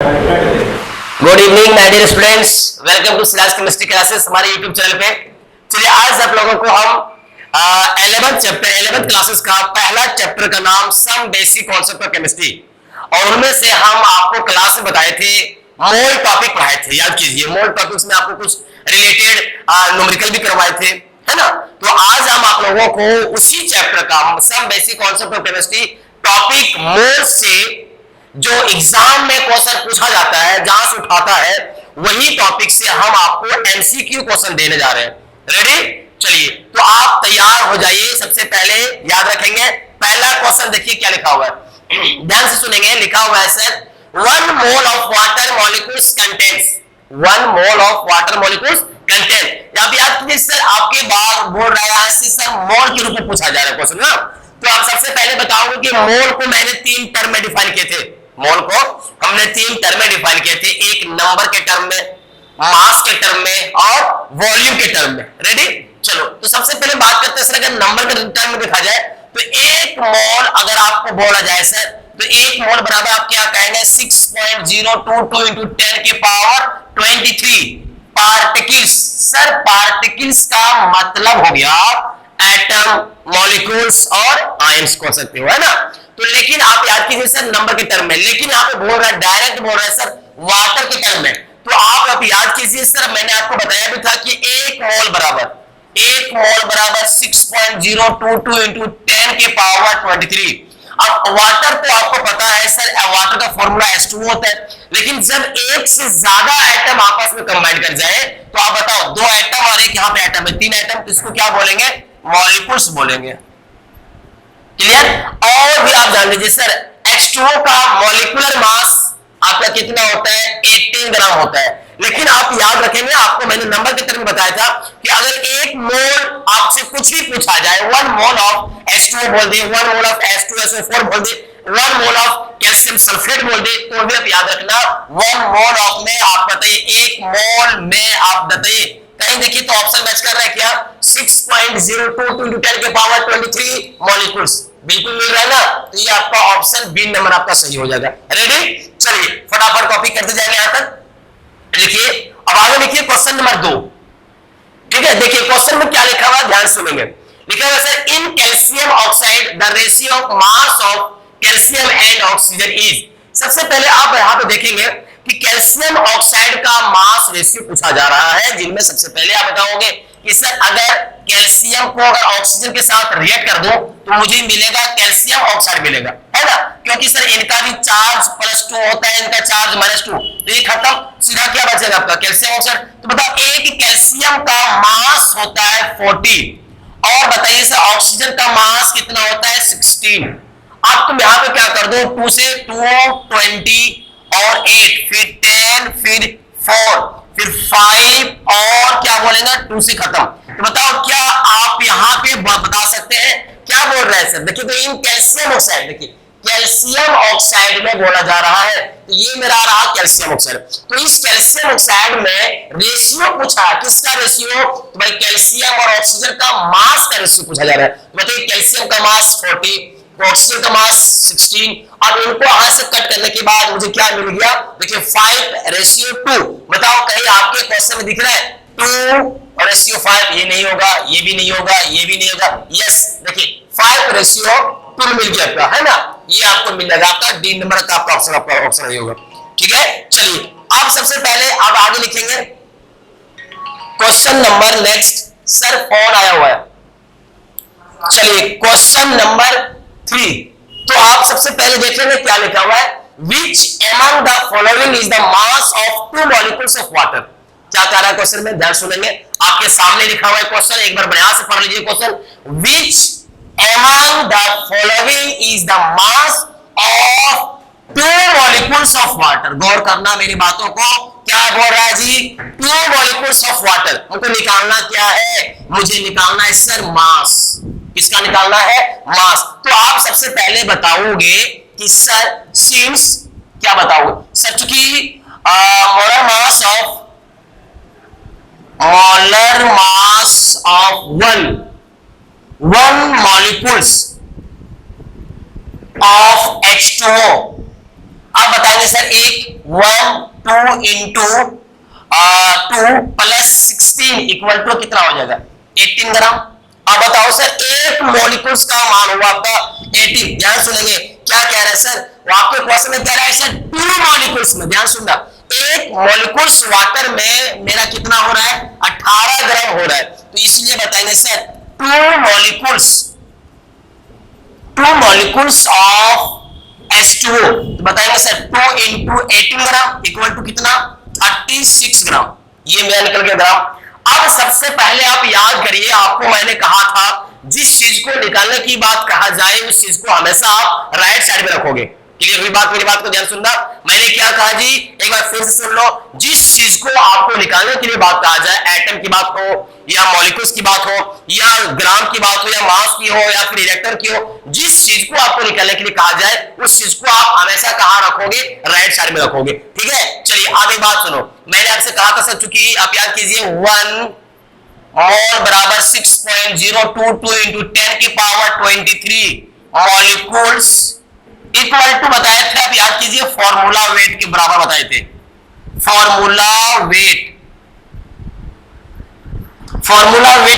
Good evening my dear students, welcome to Silas chemistry classes हमारे YouTube channel पे। चलिए आज आप लोगों को हम 11th क्लासेस का पहला चैप्टर का नाम some basic concept of chemistry, और उनमें से हम आपको क्लास में बताए थे मोल टॉपिक पढ़ाए थे। याद कीजिए, मोल टॉपिक्स में आपको कुछ रिलेटेड न्यूमेरिकल भी करवाए थे, है ना। तो आज हम आप लोगों को उसी चैप्टर का some basic concept of chemistry topic mole से जो एग्जाम में क्वेश्चन पूछा जाता है, जहां से उठाता है, वही टॉपिक से हम आपको एमसीक्यू क्वेश्चन देने जा रहे हैं। रेडी? चलिए तो आप तैयार हो जाइए। सबसे पहले याद रखेंगे, पहला क्वेश्चन देखिए क्या लिखा हुआ है, ध्यान से सुनेंगे। लिखा हुआ है sir, 1 mole of water molecules contains 1 mole of water molecules contain. आप याद कीजिए सर, आपके बार बोल रहा है सर मोल के रूप में पूछा जा रहा है क्वेश्चन ना। तो आप सबसे पहले बताओगे कि मोल को मैंने 3 टर्म में डिफाइन किए थे। मोल को हमने 3 टर्म में डिफाइन किए थे, एक नंबर के टर्म में, मास के टर्म में और वॉल्यूम के टर्म में। रेडी? चलो तो सबसे पहले बात करते हैं सर, अगर नंबर के टर्म में देखा जाए तो 1 मोल अगर आपको बोला जाए सर, तो 1 मोल बराबर आप क्या कहेंगे, 6.022 इंटू 10 की पावर 23 पार्टिकल्स। सर पार्टिकल्स का मतलब हो गया एटम, मॉलिक्यूल्स और आयंस को सकते हो, है ना। तो लेकिन आप याद कीजिए सर नंबर के टर्म में, लेकिन यहाँ पे बोल रहा है, डायरेक्ट बोल रहा है सर वाटर के टर्म में। तो आप याद कीजिए सर, मैंने आपको बताया भी था कि 1 मोल बराबर 6.022 इंटू 10 के पावर 23। अब वाटर तो आपको पता है सर, वाटर का फॉर्मूला H2O होता है, लेकिन जब एक से ज्यादा एटम आपस में कंबाइन कर जाए तो आप बताओ, 2 एटम और एक यहाँ पे एटम है, 3 एटम, तो इसको क्या बोलेंगे, मॉलिक्यूल्स बोलेंगे। क्लियर? और भी आप जान लीजिए सर, H2O का मॉलिक्यूलर मास आपका कितना होता है, 18 ग्राम होता है। लेकिन आप याद रखेंगे, आपको मैंने नंबर के टर्म में बताया था कि अगर 1 मोल आपसे कुछ भी पूछा जाए, 1 मोल ऑफ H2O बोल दे, 1 मोल ऑफ H2SO4 बोल दे, 1 मोल ऑफ कैल्शियम सल्फेट बोल दे, तो भी आप याद रखना 1 मोल ऑफ में आप बताइए, 1 मोल में आप बताइए, कहीं देखिए तो ऑप्शन मैच कर रहा है क्या, 6.022 इंटू 10 के पावर 23 मॉलिक्यूल्स बिल्कुल मिल रहा है ना। तो ये आपका ऑप्शन बी नंबर आपका सही हो जाएगा। रेडी? चलिए फटाफट कॉपी करते जाएंगे यहां तक। लिखिए, अब आगे लिखिए क्वेश्चन नंबर 2। ठीक है, देखिए क्वेश्चन में क्या लिखा हुआ, ध्यान सुनेंगे। लिखा हुआ sir, in calcium oxide the ratio of mass of calcium and oxygen is. सबसे पहले आप यहां पे देखेंगे कि कैल्शियम ऑक्साइड का मास रेशियो पूछा जा रहा है, जिनमें सबसे पहले आप बताओगे कि सर अगर कैल्शियम को अगर ऑक्सीजन के साथ रिएक्ट कर दो तो मुझे मिलेगा कैल्शियम ऑक्साइड मिलेगा, है ना, क्योंकि सर इनका भी चार्ज +2 होता है, इनका चार्ज -2, तो ये खत्म, सीधा क्या बचेगा आपका कैल्शियम ऑक्साइड। तो बताओ एक कैल्शियम का मास होता है 40, और बताइए सर ऑक्सीजन का मास कितना होता है 16। अब तुम यहाँ पे क्या कर दो, 2 से 2 20 और 8, फिर 10, फिर 4, फिर 5 और क्या बोलेगा 2 से खत्म। तो बताओ क्या आप यहाँ पे बता सकते हैं क्या बोल रहे हैं सर। देखिए तो इन कैल्शियम ऑक्साइड, देखिए कैल्शियम ऑक्साइड में बोला जा रहा है, तो ये मेरा रहा कैल्शियम ऑक्साइड। तो इस कैल्शियम ऑक्साइड में रेशियो पूछा, किसका रेशियो, तो भाई कैल्शियम और ऑक्सीजन का मास का रेशियो पूछा जा रहा है। तो बताइए कैल्शियम का मास 40, ऑक्सीजन का मास 16। अब इनको यहां से कट करने के बाद मुझे क्या मिल गया, देखिए 5:2। बताओ कहीं आपके क्वेश्चन में दिख रहा है 2:5, ये नहीं होगा, ये भी नहीं होगा, ये भी नहीं होगा। यस, देखिए 5:2 मिल गया आपका, है ना, ये आपको मिल जाएगा, आपका डी नंबर का आपका ऑप्शन नहीं होगा। ठीक है, चलिए आप सबसे पहले आप आगे लिखेंगे क्वेश्चन नंबर नेक्स्ट। सर कौन आया हुआ है, चलिए क्वेश्चन नंबर 3। तो आप सबसे पहले देखेंगे क्या लिखा हुआ है, which among the following is the mass of 2 molecules of water। क्या कह रहा है क्वेश्चन में, ध्यान सुनेंगे, आपके सामने लिखा हुआ है क्वेश्चन, एक बार बढ़िया से पढ़ लीजिए question. which among the following is the mass of 2 molecules of water। गौर करना मेरी बातों को, क्या बोल रहा है जी, 2 molecules of water। हमको निकालना क्या है, मुझे निकालना है सर मास। किसका निकालना है, मास। तो आप सबसे पहले बताओगे कि सर सिंस, क्या बताओगे सर, चूंकि molar mass of one molecules of H2O आप बताएंगे सर एक 1 2 इंटू 2 प्लस 16 इक्वल टू कितना हो जाएगा 18 ग्राम। अब बताओ सर एक मॉलिक्यूल्स का मान हुआ आपका 18। ध्यान सुनेंगे क्या कह रहा है सर, वो आपके क्वेश्चन में कह रहा है सर 2 मॉलिक्यूल्स में, ध्यान सुनना, एक मॉलिक्यूल्स वाटर में मेरा कितना हो रहा है 18 ग्राम हो रहा है। तो इसलिए बताएंगे सर 2 मॉलिक्यूल्स ऑफ H2O, तो बताएंगे sir 2 into 18 gram equal to कितना 36 ग्राम। ये मेरा निकल गया ग्राम। अब सबसे पहले आप याद करिए, आपको मैंने कहा था जिस चीज को निकालने की बात कहा जाए उस चीज को हमेशा आप राइट साइड में रखोगे। क्लियर हुई बात? मेरी बात को ध्यान सुनना। मैंने क्या कहा जी, एक बार फिर से सुन लो। जिस चीज को आपको निकालने के लिए बात कहा जाए, एटम की बात हो या मॉलिक्यूल्स की बात हो या ग्राम की बात हो या मास की हो या फिर रिएक्टर की हो, जिस चीज को आपको निकालने के लिए कहा जाए उस चीज को आप हमेशा कहां रखोगे, राइट साइड में रखोगे। ठीक है, चलिए अब एक बात सुनो। मैंने आपसे कहा था सर, चूंकि आप याद कीजिए 1 मोल बराबर 6.022 इंटू 10 की पावर 23 मॉलिक्यूल्स इक्वल टू बताए थे, आप याद कीजिए फॉर्मूला वेट के बराबर बताए थे। फॉर्मूला वेट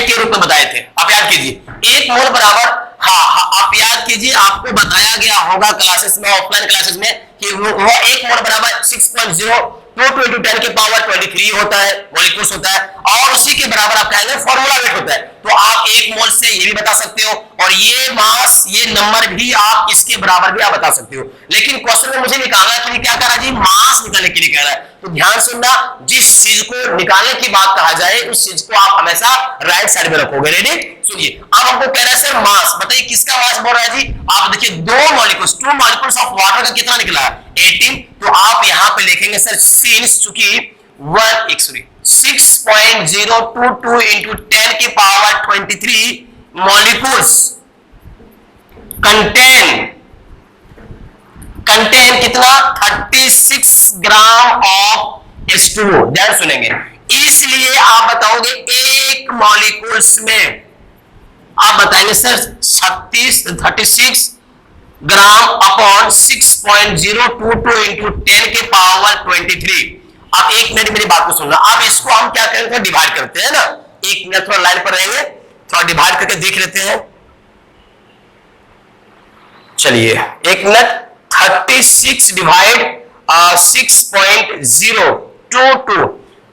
के रूप में बताए थे, आप याद कीजिए 1 मोल बराबर, हाँ आप याद कीजिए, आपको बताया गया होगा क्लासेस में, ऑफलाइन क्लासेस में, कि वो 1 मोल बराबर 6.022 इंटू 10 की पावर 23 होता है, मॉलिक्यूल्स होता है, और उसी के बराबर आप कहेंगे फॉर्मूला वेट होता है। तो आप 1 मोल से ये भी बता सकते हो, और ये मास, ये नंबर भी आप इसके बराबर भी आप बता सकते हो। लेकिन क्वेश्चन में मुझे निकालने के लिए क्या कह रहा है जी, मास निकालने के लिए कह रहा है। तो ध्यान सुनना, जिस चीज को निकालने की बात कहा जाए उस चीज को आप हमेशा राइट साइड में रखोगे। रेडी? सुनिए, अब हमको कह रहा है सर मास, बताइए किसका मास बोल रहा है जी। आप देखिए 2 मॉलिक्यूल्स ऑफ वाटर का कितना निकला 18। तो आप यहां पे लिखेंगे सर सिंस, चूंकि 6.022 इंटू 10 की पावर 23 मॉलिक्यूल्स कंटेन कितना 36 ग्राम ऑफ H2O। ध्यान सुनेंगे, इसलिए आप बताओगे एक मॉलिक्यूल्स में आप बताएंगे सर 36 ग्राम अपॉन 6.022 इंटू 10 के पावर 23। आप एक मिनट मेरी बात को सुनना। अब इसको हम क्या करेंगे, डिवाइड करते हैं ना। एक मिनट थोड़ा लाइन पर रहेंगे, थोड़ा डिवाइड करके देख लेते हैं। चलिए एक मिनट, 36 डिवाइड 6.022।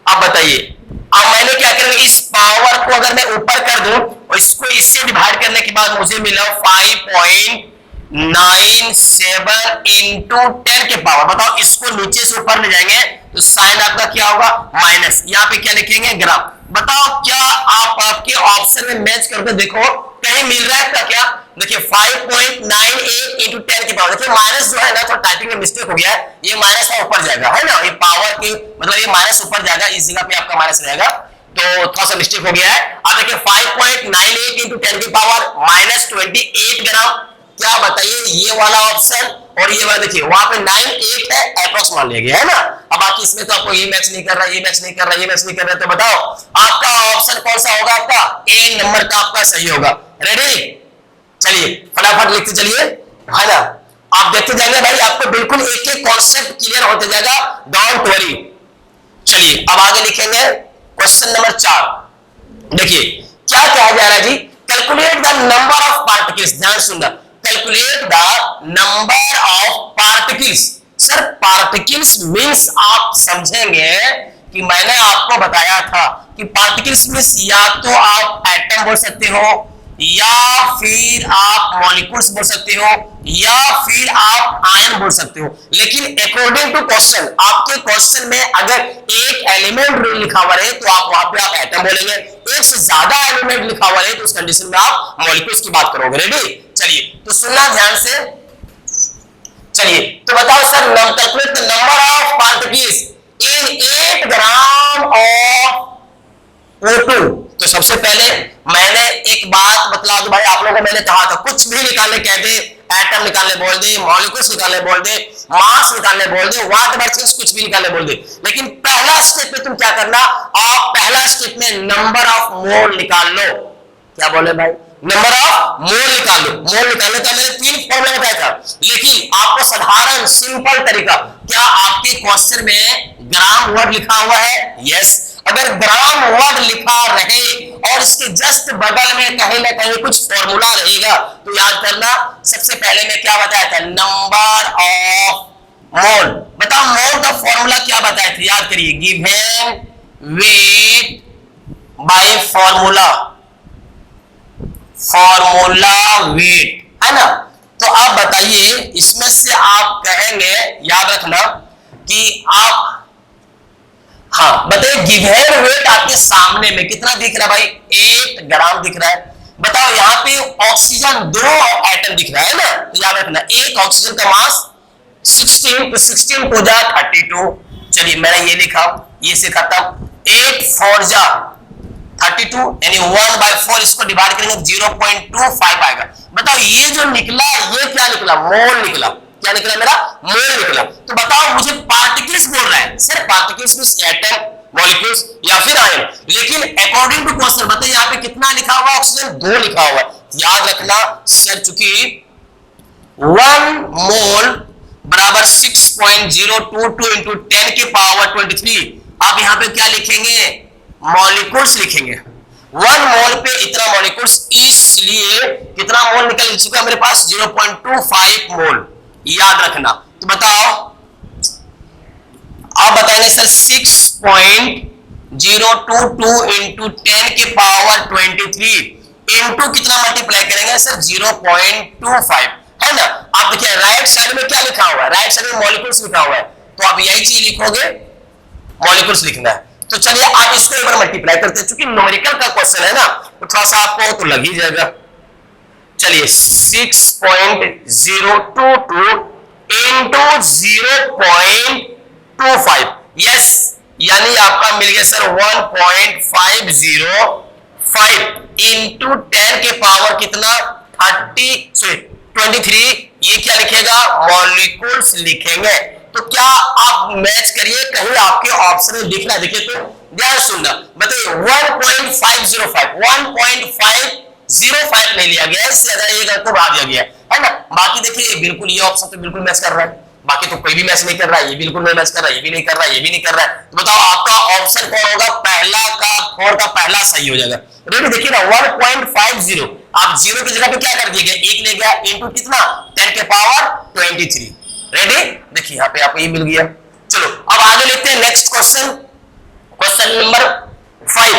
अब बताइए, अब मैंने क्या करेंगे, इस पावर को अगर मैं ऊपर कर दूं और इसको इससे डिवाइड करने के बाद मुझे मिला 5.97 इंटू 10 के पावर। बताओ इसको नीचे से ऊपर ले जाएंगे तो साइन आपका क्या होगा माइनस, यहाँ पे क्या लिखेंगे ग्राम। बताओ क्या आप आपके ऑप्शन में मैच करके देखो कहीं मिल रहा है क्या? देखिए 5.98 इंटू 10 की पावर, देखिए माइनस जो है ना, तो टाइपिंग में मिस्टेक हो गया है, ये माइनस का ऊपर जाएगा, है ना, ये पावर की मतलब ये माइनस ऊपर जाएगा, इस जगह पे आपका माइनस रहेगा, तो थोड़ा सा मिस्टेक हो गया है। अब देखिए 5.98 इंटू 10 की पावर माइनस 28 ग्राम। क्या बताइए, ये वाला ऑप्शन और ये वाला, देखिए वहां पे 98 है, अप्रॉक्स मान लिया गया है ना। अब बाकी इसमें तो आपको ये मैच नहीं कर रहा, ये मैच नहीं कर रहा, ये मैच नहीं कर रहा, तो बताओ आपका ऑप्शन कौन सा होगा? आपका ए नंबर का आपका सही होगा। रेडी? चलिए फटाफट लिखते चलिए, है ना, आप देखते जाएंगे भाई, आपको बिल्कुल एक एक कॉन्सेप्ट क्लियर होते जाएगा, डोंट वरी। चलिए अब आगे लिखेंगे क्वेश्चन नंबर 4। देखिए क्या कहा जा रहा है जी, calculate the number of particles. ध्यान सुनना, calculate the number of particles. Sir particles means आप समझेंगे कि मैंने आपको बताया था कि पार्टिकल्स मींस या तो आप एटम बोल सकते हो, या फिर आप मॉलिक्यूल्स बोल सकते हो, या फिर आप आयन बोल सकते हो। लेकिन अकॉर्डिंग टू क्वेश्चन, आपके क्वेश्चन में अगर एक एलिमेंट लिखा हुआ है तो आप वहां पे आप एटम बोलेंगे, एक से ज्यादा एलिमेंट लिखा हुआ है तो उस कंडीशन में आप मॉलिक्यूल्स की बात करोगे। रेडी? चलिए तो सुनना ध्यान से। चलिए तो बताओ sir, calculate the number of particles in 8 gram of O2। तो सबसे पहले मैंने एक बात बतला दूं भाई, आप लोगों को मैंने कहा था कुछ भी निकालने कह दे, एटम निकालने बोल दे, मॉलिक्यूल्स निकालने बोल दे, मास निकालने बोल दे, व्हाटएवर चीज कुछ भी निकालने बोल दे, लेकिन पहला स्टेप में तुम क्या करना, आप पहला स्टेप में नंबर ऑफ मोल निकाल लो। क्या बोले भाई? नंबर ऑफ मोल निकाल लो। मोल निकालने का मैंने 3 फॉर्मूला बताया था, लेकिन आपको साधारण सिंपल तरीका, क्या आपके क्वेश्चन में ग्राम वर्ड लिखा हुआ है? यस। अगर ग्राम वर्ड लिखा रहे और इसके जस्ट बगल में कहीं ना कहीं कुछ फॉर्मूला रहेगा तो याद करना, सबसे पहले मैं क्या बताया था? नंबर ऑफ मोल। बताओ मोल का फॉर्मूला क्या बताया था? याद करिए, given weight by formula, formula wait, है ना। तो आप बताइए, इसमें से आप कहेंगे, याद रखना कि आप, हाँ बताइए, गिवन वेट आपके सामने में कितना दिख रहा है भाई? 8 ग्राम दिख रहा है। बताओ यहाँ पे ऑक्सीजन 2 एटम दिख रहा है ना, तो याद रखना एक ऑक्सीजन का मास 16, तो 16 हो जा 32। चलिए मैंने ये लिखा, ये से खत्म। 8 4 जा 32, यानी 1/4, इसको डिवाइड करेंगे 0.25 आएगा। बताओ ये जो निकला, ये क्या निकला? मोल निकला। क्या निकला मेरा? मोल निकला। तो बताओ मुझे पार्टिकल्स बोल रहा है sir, particles means atom, molecules या फिर आयन, लेकिन अकॉर्डिंग टू क्वेश्चन बताइए यहाँ पे कितना लिखा हुआ? ऑक्सीजन 2 लिखा हुआ है। याद रखना सर, चूंकि 1 मोल बराबर 6.022 इंटू 10 के पावर 23, आप यहाँ पे क्या लिखेंगे? मॉलिक्यूल्स लिखेंगे। 1 मोल पे इतना मॉलिक्यूल्स, इसलिए कितना मोल निकल चुका मेरे पास? 0.25 मोल। याद रखना। तो बताओ, आप बताएंगे सर 6.022 इंटू 10 के पावर 23 इंटू कितना मल्टीप्लाई करेंगे सर? 0.25, है ना। आप देखिए राइट साइड में क्या लिखा हुआ है? राइट साइड में मॉलिक्यूल्स लिखा हुआ है, तो आप यही चीज लिखोगे, मॉलिक्यूल्स लिखना है। तो चलिए आप इसको एक बार मल्टीप्लाई करते हैं, क्योंकि न्यूमेरिकल का क्वेश्चन है ना, तो थोड़ा सा आपको तो लग ही जाएगा। चलिए 6.022 इंटू 0.25, यस, यानी आपका मिल गया सर 1.505 इंटू 10 के पावर कितना? 23। ये क्या लिखेगा? मॉलिक्यूल्स लिखेंगे। तो क्या आप मैच करिए, कहीं आपके ऑप्शन में लिखना, देखिए तो ध्यान सुनना। बताइए 1.505 नहीं लिया गया, इससे ज्यादा एक अंक को बढ़ा दिया गया है ना। बाकी देखिए बिल्कुल ये ऑप्शन तो बिल्कुल मैच कर रहा है, बाकी तो कोई भी मैच नहीं कर रहा है, ये बिल्कुल नहीं मैच कर रहा है, ये भी नहीं कर रहा है, ये भी नहीं कर रहा है। तो बताओ आपका ऑप्शन कौन होगा? पहला का 4 का पहला सही हो जाएगा। रेडी, देखिए ना 1.50, आप 0 की जगह पे क्या कर दिए? 1 ले गया इंटू कितना? 10 के पावर 23। रेडी, देखिए यहाँ पे आपको ये मिल गया। चलो अब आगे लेते हैं नेक्स्ट क्वेश्चन, क्वेश्चन नंबर 5।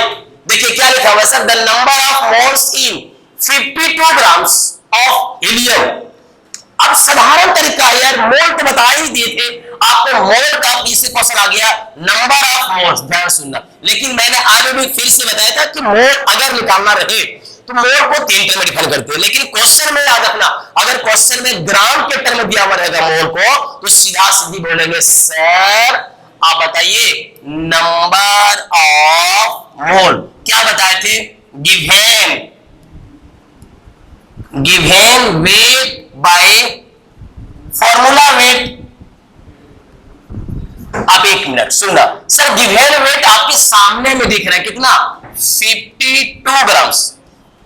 देखिए क्या लिखा हुआ है sir? The number of moles in 52 grams of helium. अब साधारण तरीका है यार, मोल तो बता ही दिए थे आपको, मोल का पीछे क्वेश्चन आ गया नंबर ऑफ मोल्स, ध्यान सुनना। लेकिन मैंने आगे भी फिर से बताया था कि मोल अगर निकालना रहे तो मोल को 3 टर्म में डिफाइन करते हैं, लेकिन क्वेश्चन में याद रखना, अगर क्वेश्चन में ग्राम के टर्म में दिया हुआ रहेगा मोल को, तो सीधा सीधी बोलेंगे सर आप बताइए नंबर ऑफ मोल। क्या बताए थे? Given weight by formula wait. अब एक मिनट सुनना सर, गिवन वेट आपके सामने में दिख रहा है कितना? 52 ग्राम्स।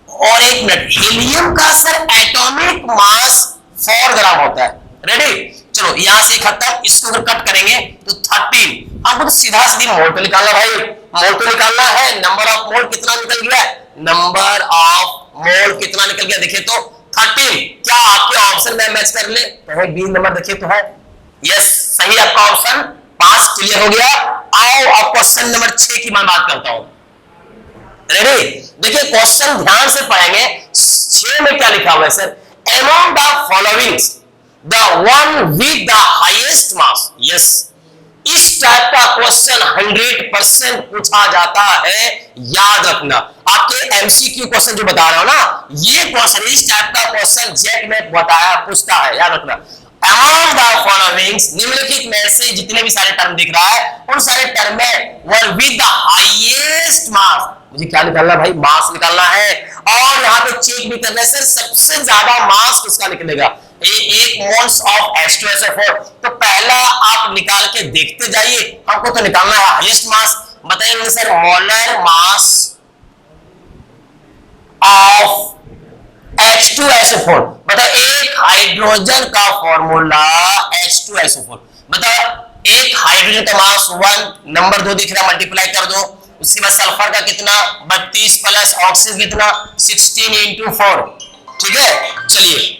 और एक मिनट, हीलियम का सर एटॉमिक मास 4 ग्राम होता है। रेडी, चलो यहां से खत्म, इसको अगर कट करेंगे तो 13। आपको तो सीधा सीधी मोल तो निकालना भाई, मोल तो निकालना है। नंबर ऑफ मोल कितना निकल गया? नंबर ऑफ मोल कितना निकल गया? देखिए तो 13। क्या आपके ऑप्शन में मैच कर ले? तो बी नंबर देखिए तो है, यस सही आपका ऑप्शन 5 क्लियर हो गया। आओ अब क्वेश्चन नंबर 6 की मैं बात करता हूं। रेडी, देखिए क्वेश्चन ध्यान से पढ़ेंगे। 6 में क्या लिखा हुआ है sir? Among the following, the one with the highest mass, yes, इस टाइप का क्वेश्चन 100% पूछा जाता है। याद रखना, आपके एमसीक्यू क्वेश्चन जो बता रहा हूं ना, ये क्वेश्चन इस टाइप का क्वेश्चन जेट में बताया पूछता है। याद रखना, among the following, निम्नलिखित में से जितने भी सारे टर्म दिख रहा है उन सारे टर्म में one with the highest mass, मुझे क्या निकालना भाई? मास निकालना है। और यहाँ पे चेक भी करना है सर, सबसे ज्यादा मास किसका निकलेगा? 1 मोल्स ऑफ H2SO4। तो पहला आप निकाल के देखते जाइए, हमको तो निकालना है हाईएस्ट मास। बताएंगे sir molar mass of H2SO4। बताओ एक हाइड्रोजन का फॉर्मूला H2SO4। बताओ एक हाइड्रोजन का मास 1, नंबर 2 दिख रहा है, मल्टीप्लाई कर दो। उसके बाद सल्फर का कितना 32 प्लस ऑक्सीजन कितना 16 इंटू 4। ठीक है, चलिए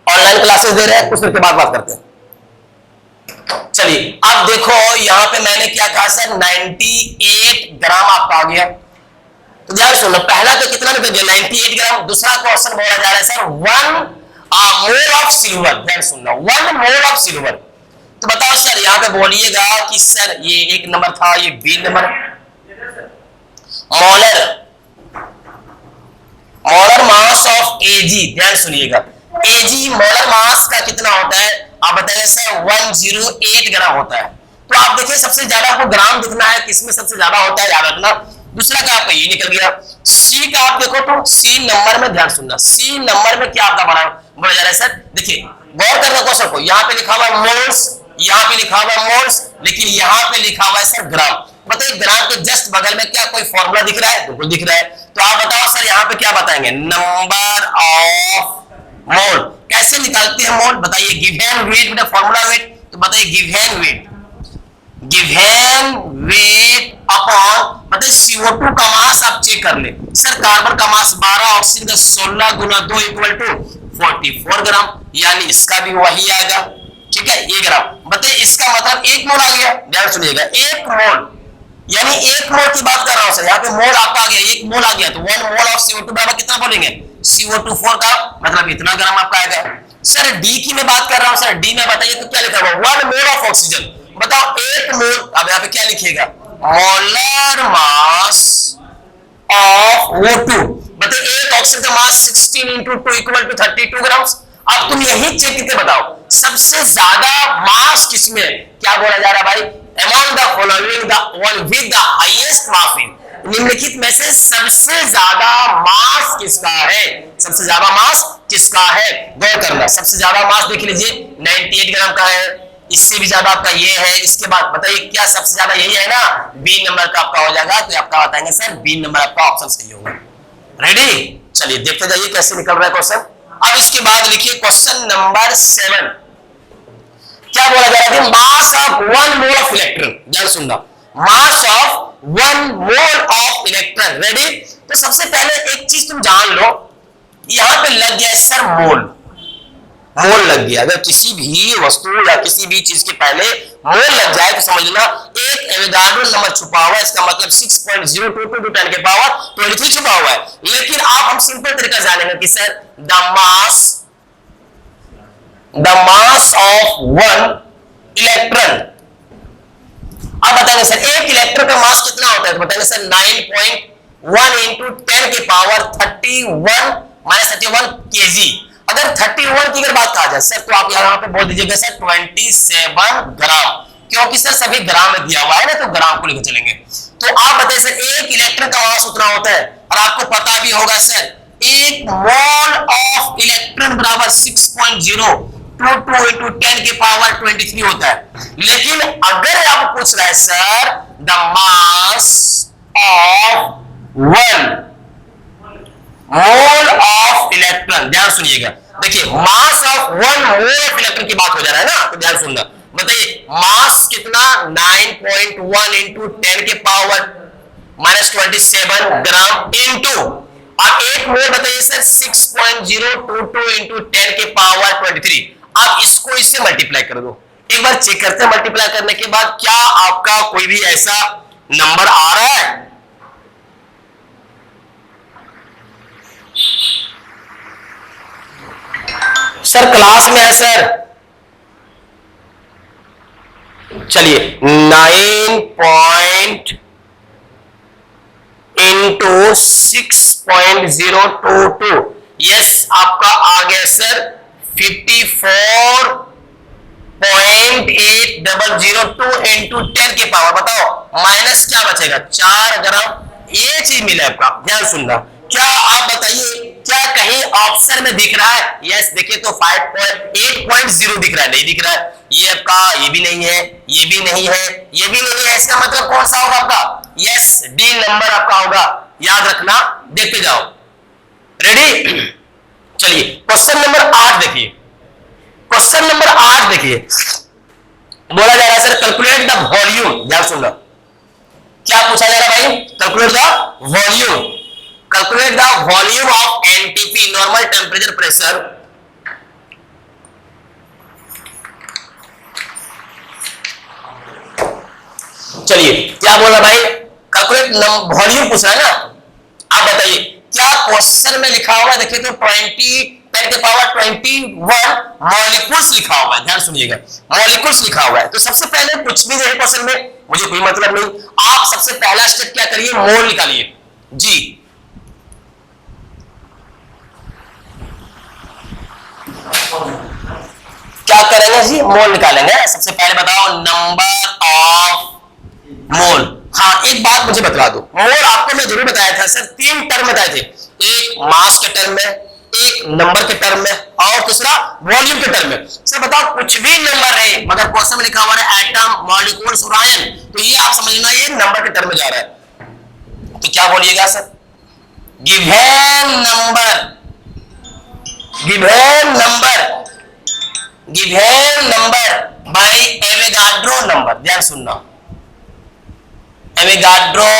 ऑनलाइन क्लासेस दे रहे हैं, कुछ देर के बाद बात करते हैं। चलिए अब देखो यहां पे मैंने क्या कहा सर, 98 ग्राम आपका आ गया। तो ध्यान सुनो, पहला तो कितना निकल गया 98 ग्राम। दूसरा क्वेश्चन बोला जा रहा है सर 1 मोल ऑफ सिल्वर। ध्यान सुनना, 1 मोल ऑफ सिल्वर। तो बताओ सर यहां पे बोलिएगा कि सर ये एक नंबर था, ये B number. Molar mass of AG, ध्यान सुनिएगा, एजी मोलर मास का कितना होता है आप बताइए सर, 108 ग्राम होता है। तो आप देखिए सबसे ज्यादा आपको ग्राम दिखना है, किसमें सबसे ज्यादा होता है याद रखना। दूसरा का आपका ये निकल गया। सी का आप देखो तो सी नंबर में ध्यान सुनना, सी नंबर में क्या आपका बोला जा रहा है सर, देखिए गौर करना क्वेश्चन को, यहाँ पे लिखा हुआ है मोल्स, यहाँ पे लिखा हुआ है मोल्स, लेकिन यहाँ पे लिखा हुआ है सर ग्राम। बताइए ग्राम के जस्ट बगल में क्या कोई फॉर्मूला दिख रहा है? बिल्कुल दिख रहा है। तो आप बताओ सर यहाँ पे क्या बताएंगे, नंबर ऑफ मोल। कैसे निकालते हैं मोल बताइए, गिवन वेट बेटा, फॉर्मूला वेट। तो बताइए गिवन वेट अपॉन बताइए CO2 का मास आप चेक कर ले सर, कार्बन का मास 12, ऑक्सीजन का 16 गुना 2 इक्वल टू 44 ग्राम, यानी इसका भी वही आएगा। ठीक है, ये ग्राम। बताइए इसका मतलब 1 मोल आ गया। ध्यान सुनिएगा, 1 मोल यानी 1 मोल की बात कर रहा हूं सर, यहाँ पे मोल आपका आ गया, 1 मोल आ गया। तो 1 मोल ऑफ CO2 बराबर कितना बोलेंगे, CO2 4 का मतलब इतना ग्राम आपका आएगा। सर डी की मैं बात कर रहा हूं सर, डी में बताइए तो क्या लिखा हुआ, 1 मोल ऑफ ऑक्सीजन। बताओ 1 मोल, अब यहाँ पे क्या लिखिएगा, मोलर मास ऑफ O2। बताइए एक ऑक्सीजन का मास 16 इंटू 2 इक्वल टू 32 ग्राम। अब तुम यही चेक करके बताओ सबसे ज्यादा मास किसमें, क्या बोला जा रहा है भाई, among the following the one with the highest mass in, निम्नलिखित में से सबसे ज्यादा मास किसका है, सबसे ज्यादा मास किसका है, गौर करना। सबसे ज्यादा मास देख लीजिए 98 ग्राम का है, इससे भी ज्यादा आपका ये है। इसके बाद बताइए क्या सबसे ज्यादा यही है ना, बी नंबर का आपका हो जाएगा। तो आपका बताएंगे सर बी नंबर आपका ऑप्शन सही होगा। रेडी, चलिए देखते जाइए कैसे निकल रहा है क्वेश्चन। अब इसके बाद लिखिए क्वेश्चन नंबर 7। क्या बोला जा रहा है, mass of 1 mole of electron. ध्यान सुनना, mass of 1 mole of electron. Ready, तो सबसे पहले एक चीज तुम जान लो, यहां पे लग गया सर मोल, मोल लग गया। अगर किसी भी वस्तु या किसी भी चीज के पहले मोल लग जाए तो समझ लेना एक एवोगाड्रो नंबर छुपा हुआ है, इसका मतलब 6.022 × 10 के पावर 23 छुपा हुआ है। लेकिन आप हम सिंपल तरीका जानेंगे कि sir the mass of 1 electron. अब बताएंगे सर एक इलेक्ट्रॉन का मास कितना होता है, तो बताएंगे सर 9.1 इंटू 10 के पावर 31 kg। अगर 31 की अगर बात कहा जाए सर, तो आप यहाँ पे बोल दीजिएगा सर 27 ग्राम, क्योंकि सर सभी ग्राम में दिया हुआ है ना, तो ग्राम को लेकर चलेंगे। तो आप बताइए सर एक इलेक्ट्रॉन का मास उतना होता है, और आपको पता भी होगा सर 1 मोल ऑफ इलेक्ट्रॉन बराबर 6.022 इंटू 10 के पावर 23 होता है। लेकिन अगर आप पूछ रहे हैं sir the mass of 1 mole of electron, ध्यान सुनिएगा, देखिए mass of 1 mole of electron की बात हो जा रहा है ना, तो ध्यान सुनना। बताइए मास कितना 9.1 इंटू 10 के पावर -27 ग्राम इंटू, आप 1 मोल बताइए सर 6.022 इंटू 10 के पावर 23। आप इसको इससे मल्टीप्लाई कर दो, एक बार चेक करते हैं मल्टीप्लाई करने के बाद क्या आपका कोई भी ऐसा नंबर आ रहा है। सर क्लास में है सर, चलिए 9 पॉइंट इंटू 6.022, यस आपका आ गया सर 54.8002 इंटू 10 के पावर। बताओ माइनस क्या बचेगा 4 ग्राम, ये चीज मिला आपका। ध्यान सुनना, क्या आप बताइए क्या कहीं ऑप्शन में दिख रहा है, यस देखिए तो 8.0 दिख रहा है, नहीं दिख रहा है। ये आपका ये भी नहीं है, ये भी नहीं है, ये भी नहीं है, इसका मतलब कौन सा होगा आपका, यस डी नंबर आपका होगा। याद रखना, देखते जाओ रेडी? चलिए क्वेश्चन नंबर 8 देखिए, क्वेश्चन नंबर 8 देखिए, बोला जा रहा है सर कैलकुलेट द वॉल्यूम, ध्यान सुनना, क्या पूछा जा रहा है भाई? Calculate the volume, calculate the volume of NTP, normal temperature pressure, चलिए क्या बोल रहा भाई? कैलकुलेट वॉल्यूम पूछ रहा है ना। आप बताइए क्या क्वेश्चन में लिखा हुआ है? देखिए तो 10⁻21 मॉलिक्यूल्स लिखा हुआ है, ध्यान सुनिएगा, मॉलिक्यूल्स लिखा हुआ है। तो सबसे पहले कुछ भी नहीं क्वेश्चन में, मुझे कोई मतलब नहीं, आप सबसे पहला स्टेप क्या करिए? मोल निकालिए जी। क्या करेंगे जी? मोल निकालेंगे। सबसे पहले बताओ नंबर ऑफ मोल। हाँ एक बात मुझे बतला दो, मोल आपको मैं जरूर बताया था सर, 3 टर्म बताए थे, एक मास के टर्म में, एक नंबर के टर्म में, और दूसरा वॉल्यूम के टर्म में। सर बताओ कुछ भी नंबर है मगर क्वेश्चन में लिखा हुआ है एटम, मॉलिक्यूल्स और आयन, तो ये आप समझना ये नंबर के टर्म में जा रहा है। तो क्या बोलिएगा sir? Given number, given number, given number by Avogadro number, ध्यान सुनना, एवोगाड्रो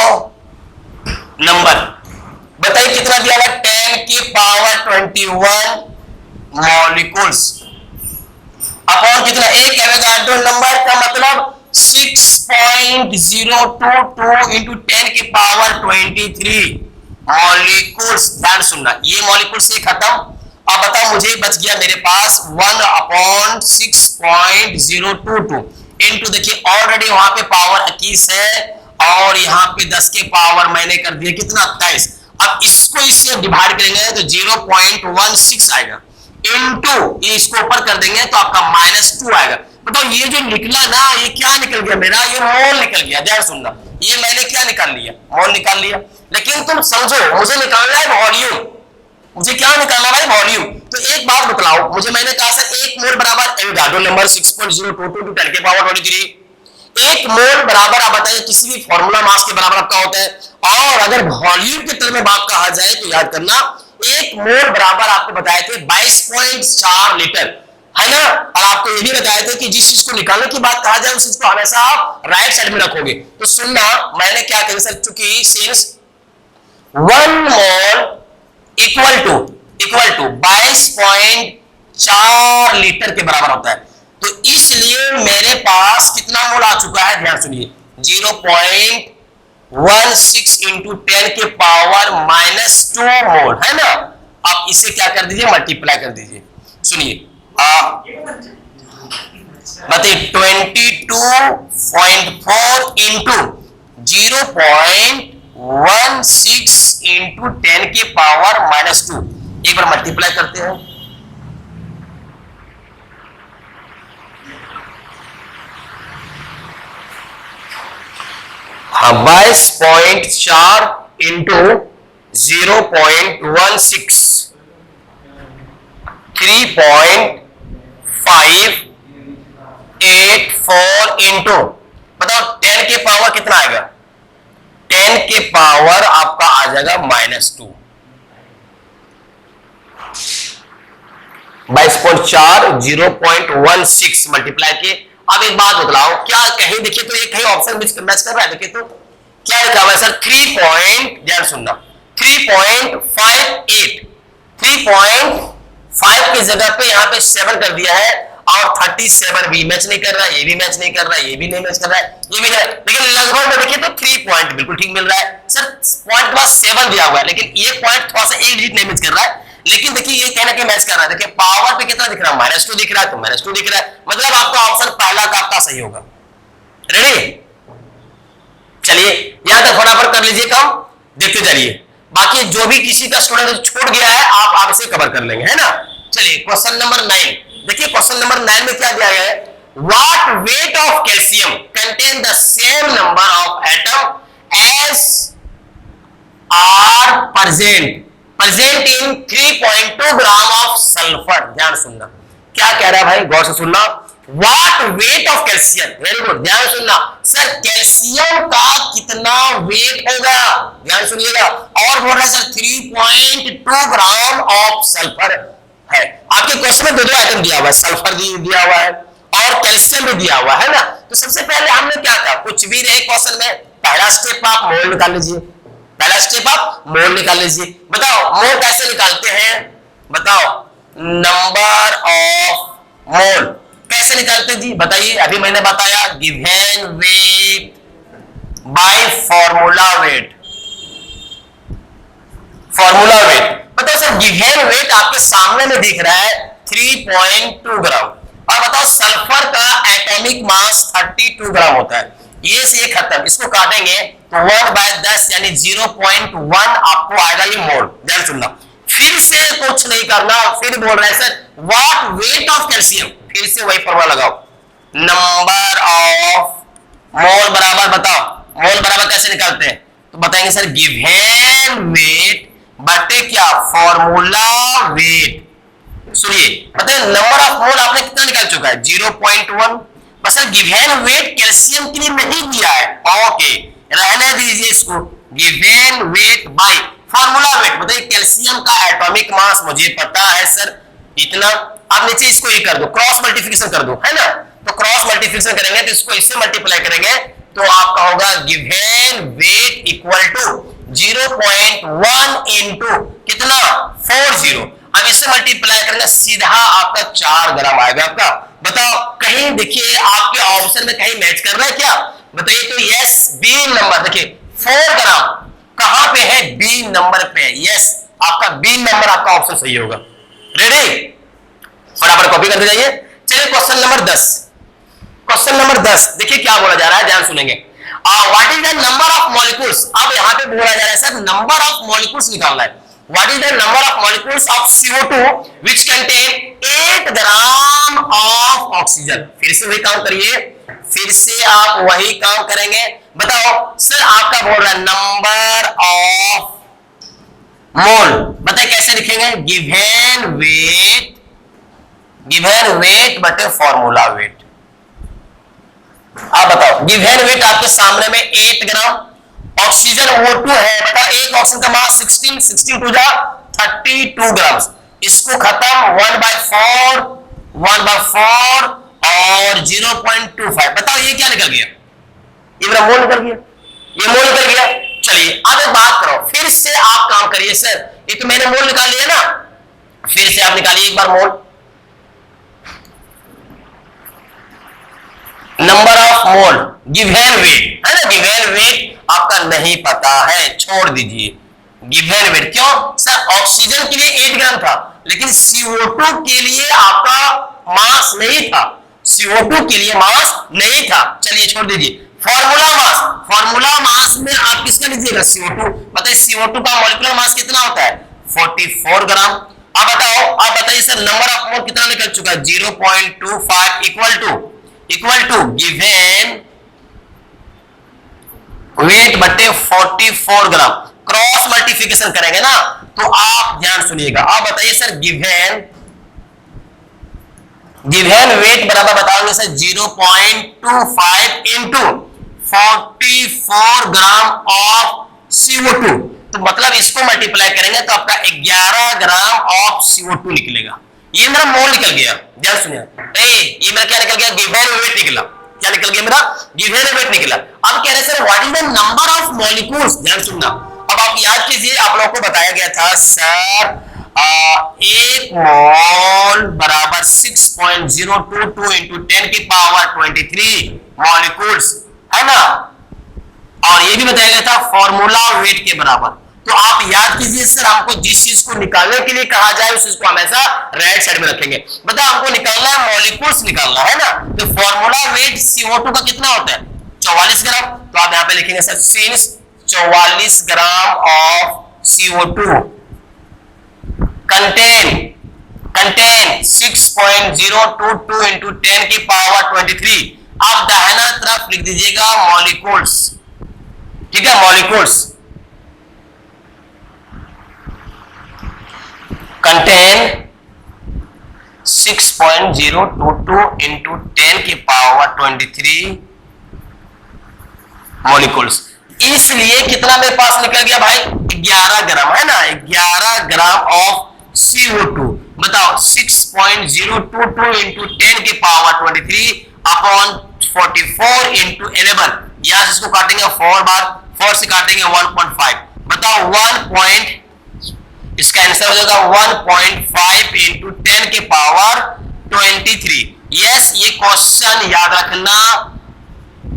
नंबर। बताइए कितना दिया हुआ? 10⁻21 मॉलिक्यूल्स अपॉन कितना? एक एवोगाड्रो नंबर का मतलब 6.022 इंटू 10⁻23 मॉलिक्यूल्स। ध्यान सुनना, ये मॉलिक्यूल्स ये खत्म। अब बताओ मुझे बच गया मेरे पास 1/6.022 इंटू, देखिए ऑलरेडी वहां पे पावर 21 है और यहाँ पे 10 के पावर मैंने कर दिया कितना? 23। अब इसको इससे डिवाइड करेंगे तो 0.16 आएगा, इनटू ये इसको ऊपर कर देंगे तो आपका -2 आएगा। बताओ ये जो निकला ना, ये क्या निकल गया मेरा? ये मोल निकल गया। ध्यान सुनना, ये मैंने क्या निकाल लिया? मोल निकाल लिया। लेकिन तुम समझो, मुझे निकालना है वॉल्यूम। मुझे क्या निकालना भाई? वॉल्यूम। तो एक बात बतलाओ मुझे, मैंने कहा सर 1 मोल बराबर एवोगाड्रो नंबर 6.022 10 के पावर 23। 1 मोल बराबर आप बताइए किसी भी फॉर्मूला मास के बराबर आपका होता है। और अगर वॉल्यूम के टर्म में बात कहा जाए तो याद करना 1 मोल बराबर आपको बताए थे 22.4 लीटर, है ना। और आपको ये भी बताए थे कि जिस चीज को निकालने की बात कहा जाए उस चीज को हमेशा आप राइट साइड में रखोगे। तो सुनना, मैंने क्या किया सर, चूंकि since 1 mole equal to 22.4 litre के बराबर होता है, तो इसलिए मेरे पास कितना मोल आ चुका है? ध्यान सुनिए, 0.16 इंटू 10 के पावर -2 मोल, है ना। आप इसे क्या कर दीजिए? मल्टीप्लाई कर दीजिए। सुनिए बताइए 22.4 इंटू 0.16 इंटू 10 के पावर -2, एक बार मल्टीप्लाई करते हैं। हाँ 22.4 इंटू 0.16 3.584 इंटू, बताओ 10 के पावर कितना आएगा? 10 के पावर आपका आ जाएगा -2। 22.4 0.16 मल्टीप्लाई के। अब एक बात बतलाओ, क्या कहीं देखिए तो एक कहीं ऑप्शन मैच कर रहा है? देखिए तो क्या लिखा हुआ है सर? 3 ध्यान सुनना, 3.58, 3.5 की जगह पे यहाँ पे 7 कर दिया है, और 37 भी मैच नहीं कर रहा है, ये भी मैच नहीं कर रहा है, ये भी नहीं मैच कर रहा है, ये भी नहीं, लेकिन लगभग में देखिए तो 3 पॉइंट बिल्कुल ठीक मिल रहा है। सर पॉइंट के बाद 7 दिया हुआ है, लेकिन ये पॉइंट थोड़ा सा एक डिजिट नहीं मैच कर रहा है, लेकिन देखिए ये कहना कि मैच कर रहा है। देखिए पावर पे कितना दिख रहा है? -2 दिख रहा है, तो -2 दिख रहा है, मतलब आपका ऑप्शन पहला का आपका सही होगा। रेडी? चलिए यहां तक फटाफट कर लीजिए काम, देखते चलिए, बाकी जो भी किसी का स्टूडेंट छूट गया है आप इसे कवर कर लेंगे, है ना। चलिए क्वेश्चन नंबर 9 देखिए, क्वेश्चन नंबर 9 में क्या दिया गया है? What weight of calcium contain the same number of atom as are present in 3.2 gram of sulphur. ध्यान सुनना, क्या कह रहा है भाई? गौर से सुनना, what weight of calcium, very good, ध्यान सुनना सर, कैल्शियम का कितना वेट होगा, ध्यान सुनिएगा। और बोल रहा है सर 3.2 ग्राम ऑफ सल्फर है। आपके क्वेश्चन में दो दो आइटम दिया हुआ है, सल्फर दिया हुआ है और कैल्शियम भी दिया हुआ है ना। तो सबसे पहले हमने क्या था, कुछ भी रहे क्वेश्चन में, पहला स्टेप आप मोल निकाल लीजिए, पहला स्टेप आप मोल निकाल लीजिए। बताओ मोल कैसे निकालते हैं, बताओ नंबर ऑफ मोल कैसे निकालते जी, बताइए। अभी मैंने बताया given weight by formula wait, formula wait. बताओ सर गिवन वेट आपके सामने में दिख रहा है 3.2 ग्राम, और बताओ सल्फर का एटॉमिक मास 32 ग्राम होता है। ये से ये खत्म, इसको काटेंगे तो 1/10 यानी 0.1 आपको आएगा ये मोल। ध्यान सुनना, फिर से कुछ नहीं करना, फिर बोल रहे हैं sir what weight of calcium, फिर से वही फॉर्मूला लगाओ, नंबर ऑफ मोल बराबर, बताओ मोल बराबर कैसे निकालते हैं, तो बताएंगे सर गिवन वेट बटे क्या, फॉर्मूला वेट। सुनिए बताइए नंबर ऑफ मोल आपने कितना निकाल चुका है 0.1, बस गिवन वेट कैल्शियम के लिए नहीं दिया है, ओके रहने दीजिए इसको, given weight by formula wait. बताइए कैल्शियम का एटॉमिक मास मुझे पता है सर इतना, आप नीचे इसको ये कर दो, क्रॉस मल्टीप्लिकेशन कर दो, है ना। तो क्रॉस मल्टीप्लिकेशन करेंगे तो इसको इससे मल्टीप्लाई करेंगे तो आपका होगा given weight equal to 0.1 into कितना 40, अब इससे मल्टीप्लाई करेंगे सीधा आपका 4 ग्राम आएगा आपका। बताओ कहीं देखिए आपके ऑप्शन में कहीं मैच कर रहा है क्या, बताइए। तो यस बी नंबर, देखिए 4 ग्राम कहां पे है, बी नंबर पे है, यस आपका बी नंबर आपका ऑप्शन सही होगा। रेडी, फटाफट कॉपी करते जाइए। चलिए क्वेश्चन नंबर 10, क्वेश्चन नंबर 10 देखिए क्या बोला जा रहा है, ध्यान सुनेंगे। What is the number of molecules, अब यहां पे बोला जा रहा है सर नंबर ऑफ मॉलिक्यूल्स निकालना है। What is the number of molecules of CO2 which contain 8 gram of oxygen. फिर से वही काम करिए, फिर से आप वही काम करेंगे। बताओ सर आपका बोल रहा है नंबर ऑफ मोल, बताइए कैसे लिखेंगे, गिवन वेट बटे फॉर्मूला वेट। आप बताओ गिवन वेट आपके सामने में 8 ग्राम, ऑक्सीजन O2 है, बताओ एक ऑक्सीजन का मास 16 टू जा 32 ग्राम, इसको खत्म 1/4 और 0.25, बताओ ये क्या निकल गया, ये मेरा मोल निकल गया, ये मोल निकल गया। चलिए अब एक बात करो, फिर से आप काम करिए सर, ये तो मैंने मोल निकाल लिया ना, फिर से आप निकालिए एक बार mole, number of mole given weight है ना, गिवन वेट आपका नहीं पता है, छोड़ दीजिए गिवन वेट। क्यों सर, ऑक्सीजन के लिए 8 ग्राम था, लेकिन CO2 के लिए आपका मास नहीं था, CO2 के लिए मास नहीं था, चलिए छोड़ दीजिए। फॉर्मूला मास में आप किसका लीजिएगा, CO2। बताइए CO2 का मॉलिक्यूलर मास कितना होता है 44 ग्राम। आप बताइए सर नंबर ऑफ मोल कितना निकल चुका है 0.25 इक्वल टू गिवन वेट बटे 44 ग्राम, क्रॉस मल्टीप्लिकेशन करेंगे ना, तो आप ध्यान सुनिएगा। आप बताइए सर गिवन वेट बराबर बताओगे sir 0.25 into 44 gram of CO2, तो मतलब इसको मल्टीप्लाई करेंगे तो आपका 11 ग्राम ऑफ CO2 निकलेगा। ये मेरा मोल निकल गया, ध्यान सुनिए, ये मेरा क्या निकल गया, गिवन वेट निकला, क्या निकल गया मेरा गिवन वेट निकला। अब कह रहे sir what is the number of molecules, ध्यान सुनना। अब आप याद कीजिए, आप लोगों को बताया गया था सर 1 मोल बराबर 6.022 इंटू 10 की पावर 23 मॉलिक्यूल्स, है ना, और ये भी बताया गया था फॉर्मूला वेट के बराबर। तो आप याद कीजिए सर, हमको जिस चीज को निकालने के लिए कहा जाए उस चीज को हमेशा राइट साइड में रखेंगे। बताओ हमको निकालना है मॉलिक्यूल्स निकालना है ना, तो फॉर्मूला वेट CO2 का कितना होता है 44 ग्राम, तो आप यहां पे लिखेंगे sir since 44 gram of CO2 contain 6.022 into 10 की पावर 23। आप दाहिना तरफ लिख दीजिएगा मॉलिक्यूल्स, ठीक है, मॉलिक्यूल्स कंटेन 6.022 इंटू 10 की पावर 23 मॉलिक्यूल्स। इसलिए कितना मेरे पास निकल गया भाई, 11 ग्राम, है ना, 11 ग्राम ऑफ CO2। बताओ 6.022 इंटू 10 की पावर 23 अपॉन 44 इंटू 11, या इसको काटेंगे 4 बार, 4 से काटेंगे 1.5। बताओ 1. इसका आंसर हो जाएगा 1.5 इंटू 10 के पावर 23। यस, ये क्वेश्चन याद रखना,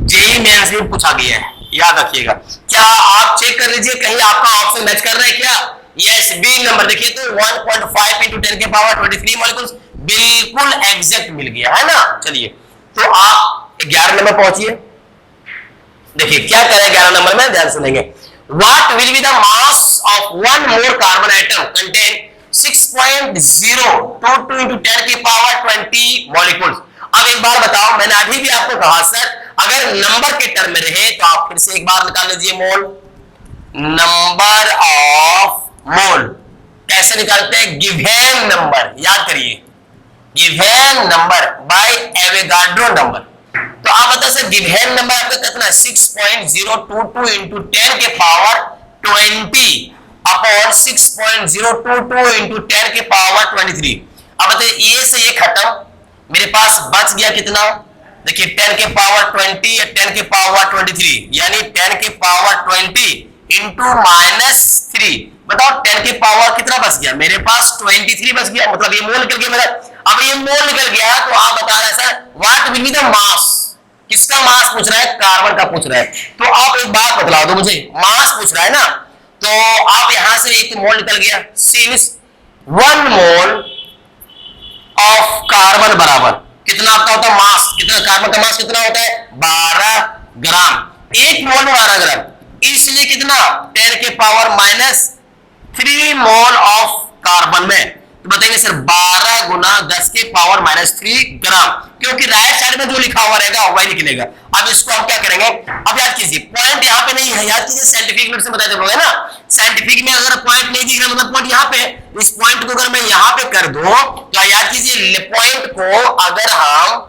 जेई मेंस में पूछा गया है, याद रखिएगा। क्या आप चेक कर लीजिए कहीं आपका ऑप्शन मैच कर रहा है क्या? यस, बी नंबर देखिए तो 1.5 इंटू 10 के पावर 23 मॉलिक्यूल्स बिल्कुल एग्जैक्ट मिल गया, है ना। चलिए, तो आप 11 नंबर पहुंचिए। देखिए क्या करें 11 नंबर में, ध्यान सुनेंगे। What will be the mass of one more carbon atom contain 6.022 into 10 की पावर 20 molecules? अब एक बार बताओ, मैंने अभी भी आपको कहा सर अगर नंबर के टर्म में रहे तो आप फिर से एक बार निकाल लीजिए मोल, नंबर ऑफ मोल। कैसे निकालते हैं? गिवन नंबर, याद करिए, given number by Avogadro number. तो आप बताओ सर गिवन नंबर आपका कितना है? 6.022 इंटू 10 के पावर 20 अपॉन 6.022 इंटू 10 के पावर 23। अब बताइए ये से ये खत्म, मेरे पास बच गया कितना? देखिए 10 के पावर 20 या 10 के पावर 23, यानी 10 के पावर 20 इंटू -3। बताओ 10 के पावर कितना बच गया? मेरे पास 23 बच गया, मतलब ये मोल निकल गया मेरा। अब ये मोल निकल गया तो आप बता रहे हैं sir what will be the mass. किसका मास पूछ रहा है? कार्बन का पूछ रहा है। तो आप एक बात बतला दो मुझे, मास पूछ रहा है ना, तो आप यहां से एक मोल निकल गया, सिंस 1 मोल ऑफ कार्बन बराबर कितना आपका होता है? मास कितना? कार्बन का मास कितना होता है? 12 ग्राम। एक मोल में 12 ग्राम, इसलिए कितना? 10 के पावर -3 मोल ऑफ कार्बन में। तो बताइए सर 12 गुना 10 के पावर -3 ग्राम, क्योंकि राइट साइड में जो लिखा हुआ रहेगा वही निकलेगा। अब इसको हम क्या करेंगे? अब याद कीजिए पॉइंट यहाँ पे नहीं है, याद कीजिए साइंटिफिक नोट से बता देंगे ना। साइंटिफिक में अगर पॉइंट नहीं दिख रहा मतलब पॉइंट यहाँ पे, इस पॉइंट को अगर मैं यहाँ पे कर दूं तो याद कीजिए पॉइंट को अगर हम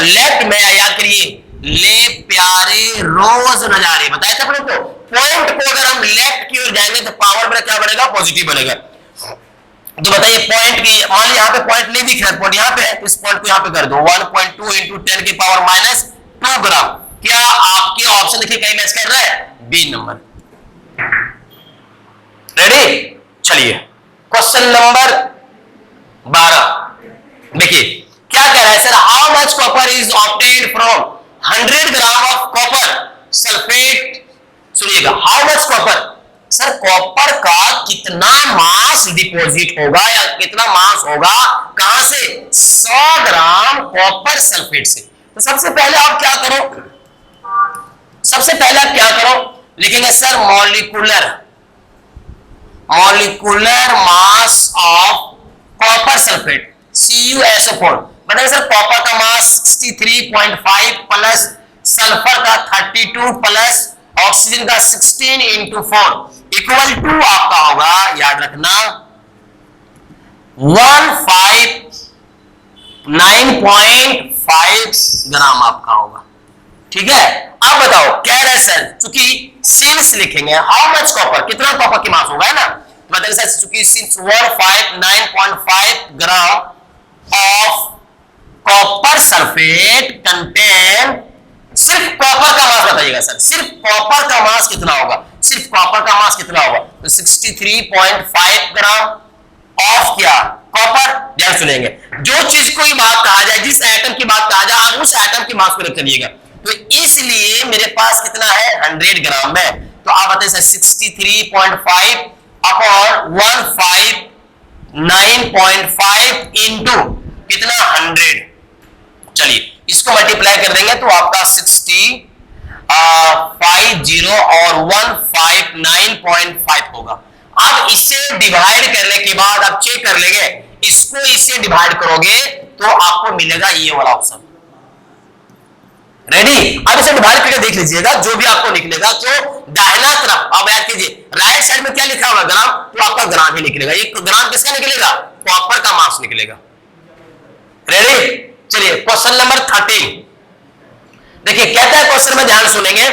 लेफ्ट में, याद करिए ले प्यारे रोज नजारे बताया था अपने को, पॉइंट को अगर हम लेफ्ट की ओर जाएंगे तो पावर मेरा क्या बनेगा? पॉजिटिव बनेगा। तो बताइए पॉइंट की, मान लीजिए यहाँ पे पॉइंट नहीं दिख रहा है, पॉइंट यहाँ पे है, तो इस पॉइंट को यहाँ पे कर दो 1.2 इंटू 10 की पावर -2 ग्राम। क्या आपके ऑप्शन देखिए कहीं मैच कर रहा है? B number. रेडी? चलिए क्वेश्चन नंबर 12 देखिए क्या कह रहा है sir, how much copper is obtained from 100 gram of copper sulphate. सुनिएगा, how much copper, sir copper का कितना मास डिपॉजिट होगा या कितना मास होगा कहां से? 100 ग्राम कॉपर सल्फेट से। तो सबसे पहले आप क्या करो, लिखेंगे sir molecular mass of copper sulphate CuSO4। बताइए सर कॉपर का मास 63.5 प्लस सल्फर का 32 प्लस ऑक्सीजन का 16 इंटू 4 इक्वल टू आपका होगा, याद रखना 159.5 ग्राम आपका होगा। ठीक है, अब बताओ कह रहे सर चूंकि सिंस लिखेंगे हाउ मच कॉपर, कितना कॉपर की मास होगा, है ना। तो बताइए सर चूंकि since 159.5 gram of copper sulphate contain, सिर्फ कॉपर का मास बताइएगा सर, सिर्फ कॉपर का मास कितना होगा? सिर्फ कॉपर का मास कितना होगा? तो 63.5 ग्राम ऑफ क्या? कॉपर। ध्यान सुनेंगे, जो चीज कोई बात कहा जाए, जिस एटम की बात कहा जाए, आप उस एटम की मास को रख चलिएगा। तो इसलिए मेरे पास कितना है? 100 ग्राम में। तो आप बताइए सर 63.5 अपॉन 159.5 इंटू कितना? 100। चलिए इसको मल्टीप्लाई कर देंगे तो आपका 50 और 159.5 होगा। अब इसे डिवाइड करने के बाद आप चेक कर लेंगे, इसको इससे डिवाइड करोगे तो आपको मिलेगा ये वाला ऑप्शन। रेडी। अब इसे डिवाइड करके देख लीजिएगा, जो भी आपको निकलेगा, तो दाहिना तरफ आप याद कीजिए, राइट साइड में क्या लिखा हुआ ग्राम, तो आपका ग्राम ही निकलेगा। एक ग्राम किसका निकलेगा, कॉपर का मास निकलेगा। रेडी, चलिए क्वेश्चन नंबर 13 देखिए, कहता है क्वेश्चन में ध्यान सुनेंगे,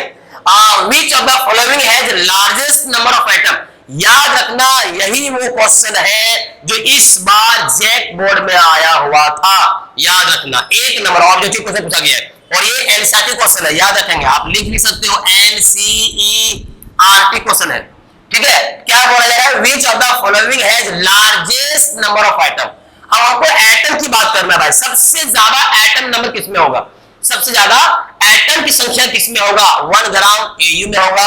विच of the following has largest number of atom. याद रखना यही वो क्वेश्चन है जो इस बार जेक बोर्ड में आया हुआ था। याद रखना, एक नंबर ऑब्जेक्टिव क्वेश्चन पूछा गया है और ये एनसीईआरटी क्वेश्चन है, याद रखेंगे, आप लिख भी सकते हो, एनसीईआरटी क्वेश्चन है। ठीक है, क्या बोला जा रहा है, which of the following has largest number of atom. अब आपको एटम की बात करना है भाई, सबसे ज्यादा एटम नंबर किसमें होगा, सबसे ज्यादा एटम की संख्या किसमें होगा, 1 ग्राम एयू में होगा,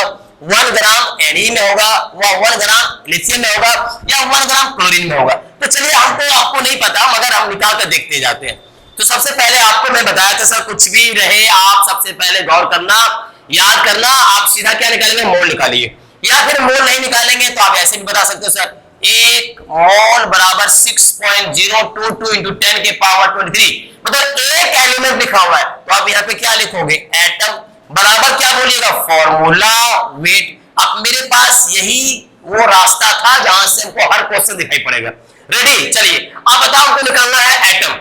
1 ग्राम एनई में होगा, 1 ग्राम लिथियम में होगा, या 1 ग्राम क्लोरीन में होगा। तो चलिए, हमको आपको नहीं पता, मगर हम निकाल कर देखते जाते हैं। तो सबसे पहले आपको मैं बताया था सर, कुछ भी रहे आप सबसे पहले गौर करना, याद करना, आप सीधा क्या निकालेंगे, मोल निकालिए, या फिर मोल नहीं निकालेंगे तो आप ऐसे भी बता सकते हो सर, 1 मोल बराबर 6.022 इंटू 10 के पावर 23, मतलब एक एलिमेंट लिखा हुआ है, तो आप यहाँ पे क्या लिखोगे, एटम बराबर क्या बोलिएगा, फॉर्मूला वेट। अब मेरे पास यही वो रास्ता था जहां से हमको हर क्वेश्चन दिखाई पड़ेगा। रेडी, चलिए अब बताओ, हमको निकालना है atom.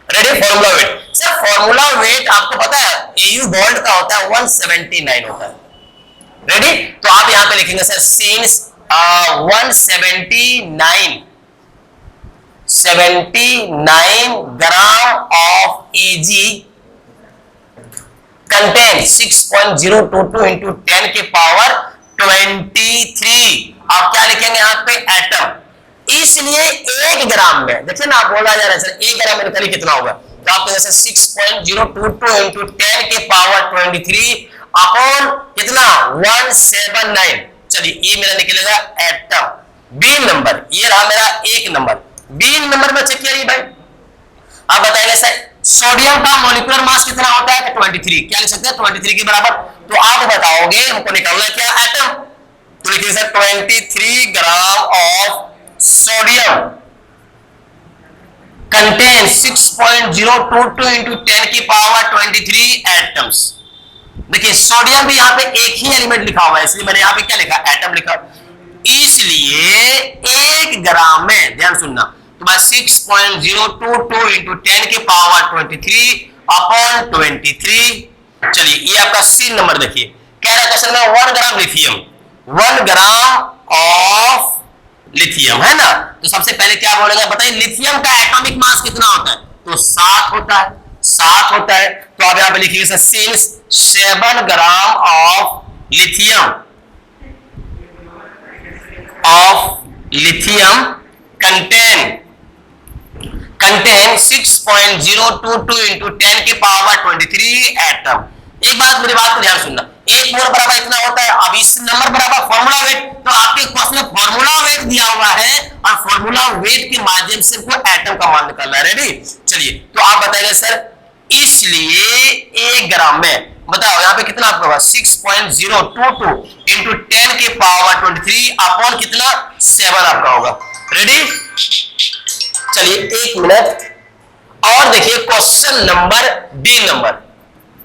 Ready, formula wait. Sir formula wait आपको पता है, एयू बॉन्ड का होता है 179 होता है। रेडी, तो आप यहां पे लिखेंगे sir, since 179 gram of AG contain 6.022 into 10 के पावर 23, आप क्या लिखेंगे यहाँ पे, एटम। इसलिए 1 ग्राम में, देखिए ना, आप बोला जा रहा है सर 1 ग्राम में निकली कितना होगा, तो आप जैसे 6.022 इंटू 10 के पावर 23 अपॉन कितना, 179। चलिए, ये मेरा निकलेगा एटम। बी नंबर, ये रहा मेरा 1 नंबर। बी नंबर में चेक करिए भाई, आप बताएंगे सर सोडियम का मॉलिक्यूलर मास कितना होता है, 23, क्या लिख सकते हैं, 23 के बराबर। तो आप बताओगे हमको निकालना क्या, एटम, तो लिखिए sir 23 gram of sodium contain 6.022 into 10 की पावर 23 एटम्स। देखिए सोडियम भी यहाँ पे एक ही एलिमेंट लिखा हुआ है, इसलिए मैंने यहाँ पे क्या लिखा, एटम लिखा। इसलिए 1 ग्राम में, ध्यान सुनना, तो मैं 6.022 इंटू 10 के पावर 23 अपॉन 23। चलिए, ये आपका सी नंबर देखिए, कह रहा क्वेश्चन में 1 ग्राम लिथियम, 1 ग्राम ऑफ लिथियम है ना। तो सबसे पहले क्या बोलेगा, बताइए लिथियम का एटॉमिक मास कितना होता है, तो 7 होता है, 7 होता है। तो आप यहां पे लिखिए sir, since 7 gram of lithium contain 6.022 into 10 के पावर 23 एटम। एक बात, मेरी बात को ध्यान सुनना, 1 मोल बराबर इतना होता है। अब इस नंबर बराबर फॉर्मूला वेट, तो आपके क्वेश्चन में फॉर्मूला वेट दिया हुआ है और फॉर्मूला वेट के माध्यम से आपको एटम का मान निकालना है। रेडी, चलिए, तो आप बताएंगे सर, इसलिए 1 ग्राम में, बताओ यहाँ पे कितना आपका होगा, 6.022 इंटू 10 के पावर 23 अपॉन कितना, 7 आपका होगा। रेडी, चलिए 1 मिनट और देखिए क्वेश्चन नंबर बी नंबर,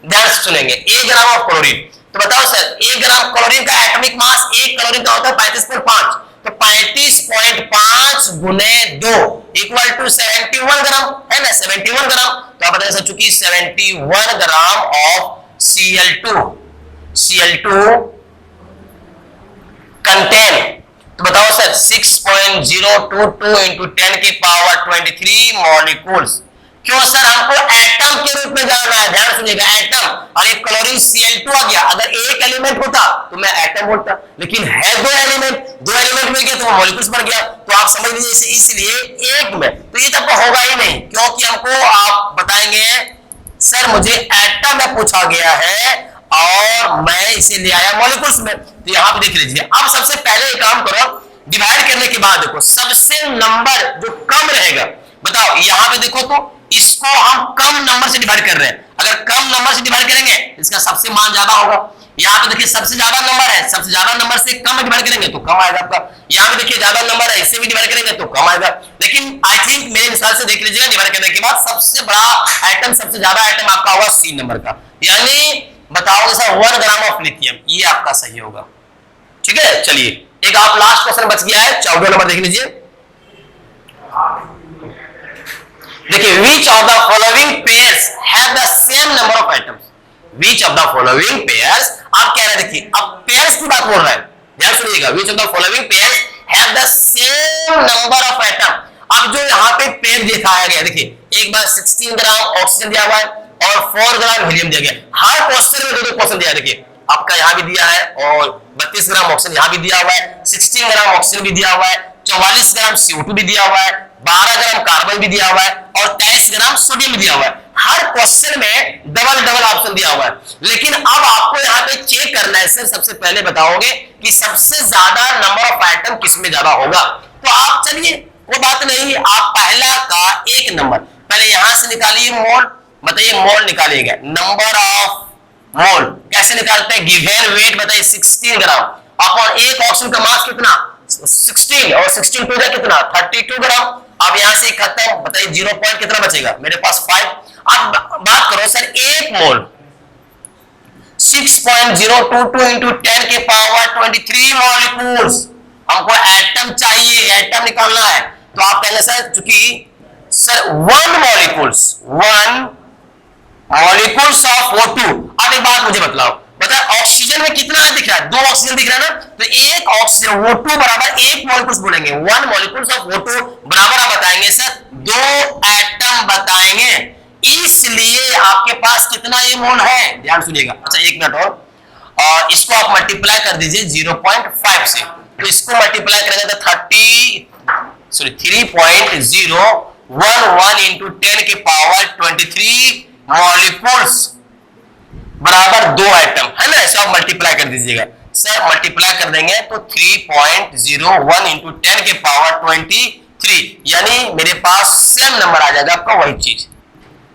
ध्यान से सुनेंगे। 1 ग्राम ऑफ क्लोरीन, तो बताओ सर 1 ग्राम क्लोरीन का एटॉमिक मास, 1 क्लोरीन का होता है 35.5, तो 35.5 गुने 2 इक्वल टू 71 ग्राम है ना, 71 ग्राम। तो आप बताइए सर, चूंकि 71 ग्राम ऑफ Cl2 कंटेन, तो बताओ सर 6.022 इंटू 10 की पावर 23 मॉलिक्यूल्स। क्यों सर, हमको एटम के रूप में जानना है, ध्यान सुनिएगा, एटम। और एक क्लोरीन Cl2 आ गया, अगर एक एलिमेंट होता तो मैं एटम बोलता, लेकिन है 2 एलिमेंट में गया तो मॉलिक्यूल्स बन गया। तो आप समझ लीजिए, इसलिए 1 में, तो ये तब होगा ही नहीं, क्योंकि हमको आप बताएंगे सर मुझे एटम में पूछा गया है और मैं इसे ले आया मॉलिक्यूल्स में। तो यहां पे देख लीजिए, अब सबसे पहले एक काम करो, डिवाइड करने के बाद देखो सबसे नंबर जो कम रहेगा, बताओ यहां पे देखो, तो इसको हम कम नंबर से डिवाइड कर रहे हैं, अगर कम नंबर से डिवाइड करेंगे इसका सबसे मान ज्यादा होगा, यहाँ पे देखिए सबसे ज्यादा नंबर है, सबसे ज्यादा नंबर से कम डिवाइड करेंगे तो कम आएगा आपका। यहाँ पे देखिए ज्यादा नंबर है, इससे भी डिवाइड करेंगे तो कम आएगा। लेकिन आई थिंक मेरे मिसाल से देख लीजिएगा, डिवाइड करने के बाद सबसे बड़ा एटम, सबसे ज्यादा एटम आपका होगा सी नंबर का, यानी बताओगे सर 1 ग्राम ऑफ लिथियम, ये आपका सही होगा। ठीक है, चलिए एक आप लास्ट क्वेश्चन बच गया है, 14 नंबर देख लीजिए। देखिए which of the following pairs have the same number of atoms, which of the following pairs, आप कह रहे हैं देखिए अब पेयर्स की बात बोल रहा है, ध्यान सुनिएगा, which of the following pairs have the same number of atom। अब जो यहाँ पे पेयर दिखाया गया देखिए, एक बार 16 ग्राम ऑक्सीजन दिया हुआ है और 4 ग्राम हीलियम दिया गया। हर क्वेश्चन में दो क्वेश्चन दिया है, देखिए आपका यहाँ भी दिया है और 32 ग्राम ऑक्सीजन यहाँ भी दिया हुआ है, 16 ग्राम ऑक्सीजन भी दिया हुआ है, 44 ग्राम CO2 भी दिया हुआ है, 12 ग्राम कार्बन भी दिया हुआ है और 23 ग्राम सोडियम भी दिया हुआ है। हर क्वेश्चन में डबल डबल ऑप्शन दिया हुआ है। लेकिन अब आपको यहाँ पे चेक करना है, सर सबसे पहले बताओगे कि सबसे ज्यादा नंबर ऑफ एटम किसमें ज्यादा होगा। तो आप चलिए वो बात नहीं, आप पहला का एक नंबर पहले यहां से निकालिए, मोल, बताइए मोल निकालिएगा, नंबर ऑफ मोल कैसे निकालते हैं, गिवन वेट बताइए 16 ग्राम अपॉन एक ऑक्सीजन का मास कितना 16 और 16 टू जा कितना 32 ग्राम। अब यहां से खत्म, बताइए 0 पॉइंट कितना बचेगा मेरे पास 5। अब बात करो सर एक मोल 6.022 इंटू 10 के पावर 23 मॉलिक्यूल्स, हमको एटम चाहिए, एटम निकालना है। तो आप कहेंगे सर चूंकि सर 1 मॉलिक्यूल्स ऑफ O2। अब एक बात मुझे बतलाओ, बता ऑक्सीजन में कितना है दिख रहा है, 2 ऑक्सीजन दिख रहा है ना, तो एक ऑक्सीजन O2 बराबर 1 मॉलिक्यूल्स बोलेंगे, 1 मॉलिक्यूल्स ऑफ O2 बराबर आप बताएंगे सर 2 एटम बताएंगे, इसलिए आपके पास कितना ये मोल है, ध्यान सुनिएगा। अच्छा एक मिनट और इसको आप मल्टीप्लाई कर दीजिए 0.5 से, तो इसको मल्टीप्लाई करेंगे तो 3.011 इंटू 10 के पावर 23 मॉलिक्यूल्स बराबर 2 एटम है ना, ऐसा आप मल्टीप्लाई कर दीजिएगा। सर मल्टीप्लाई कर देंगे तो 3.01 इंटू 10 के पावर 23, यानी मेरे पास सेम नंबर आ जाएगा आपका वही चीज।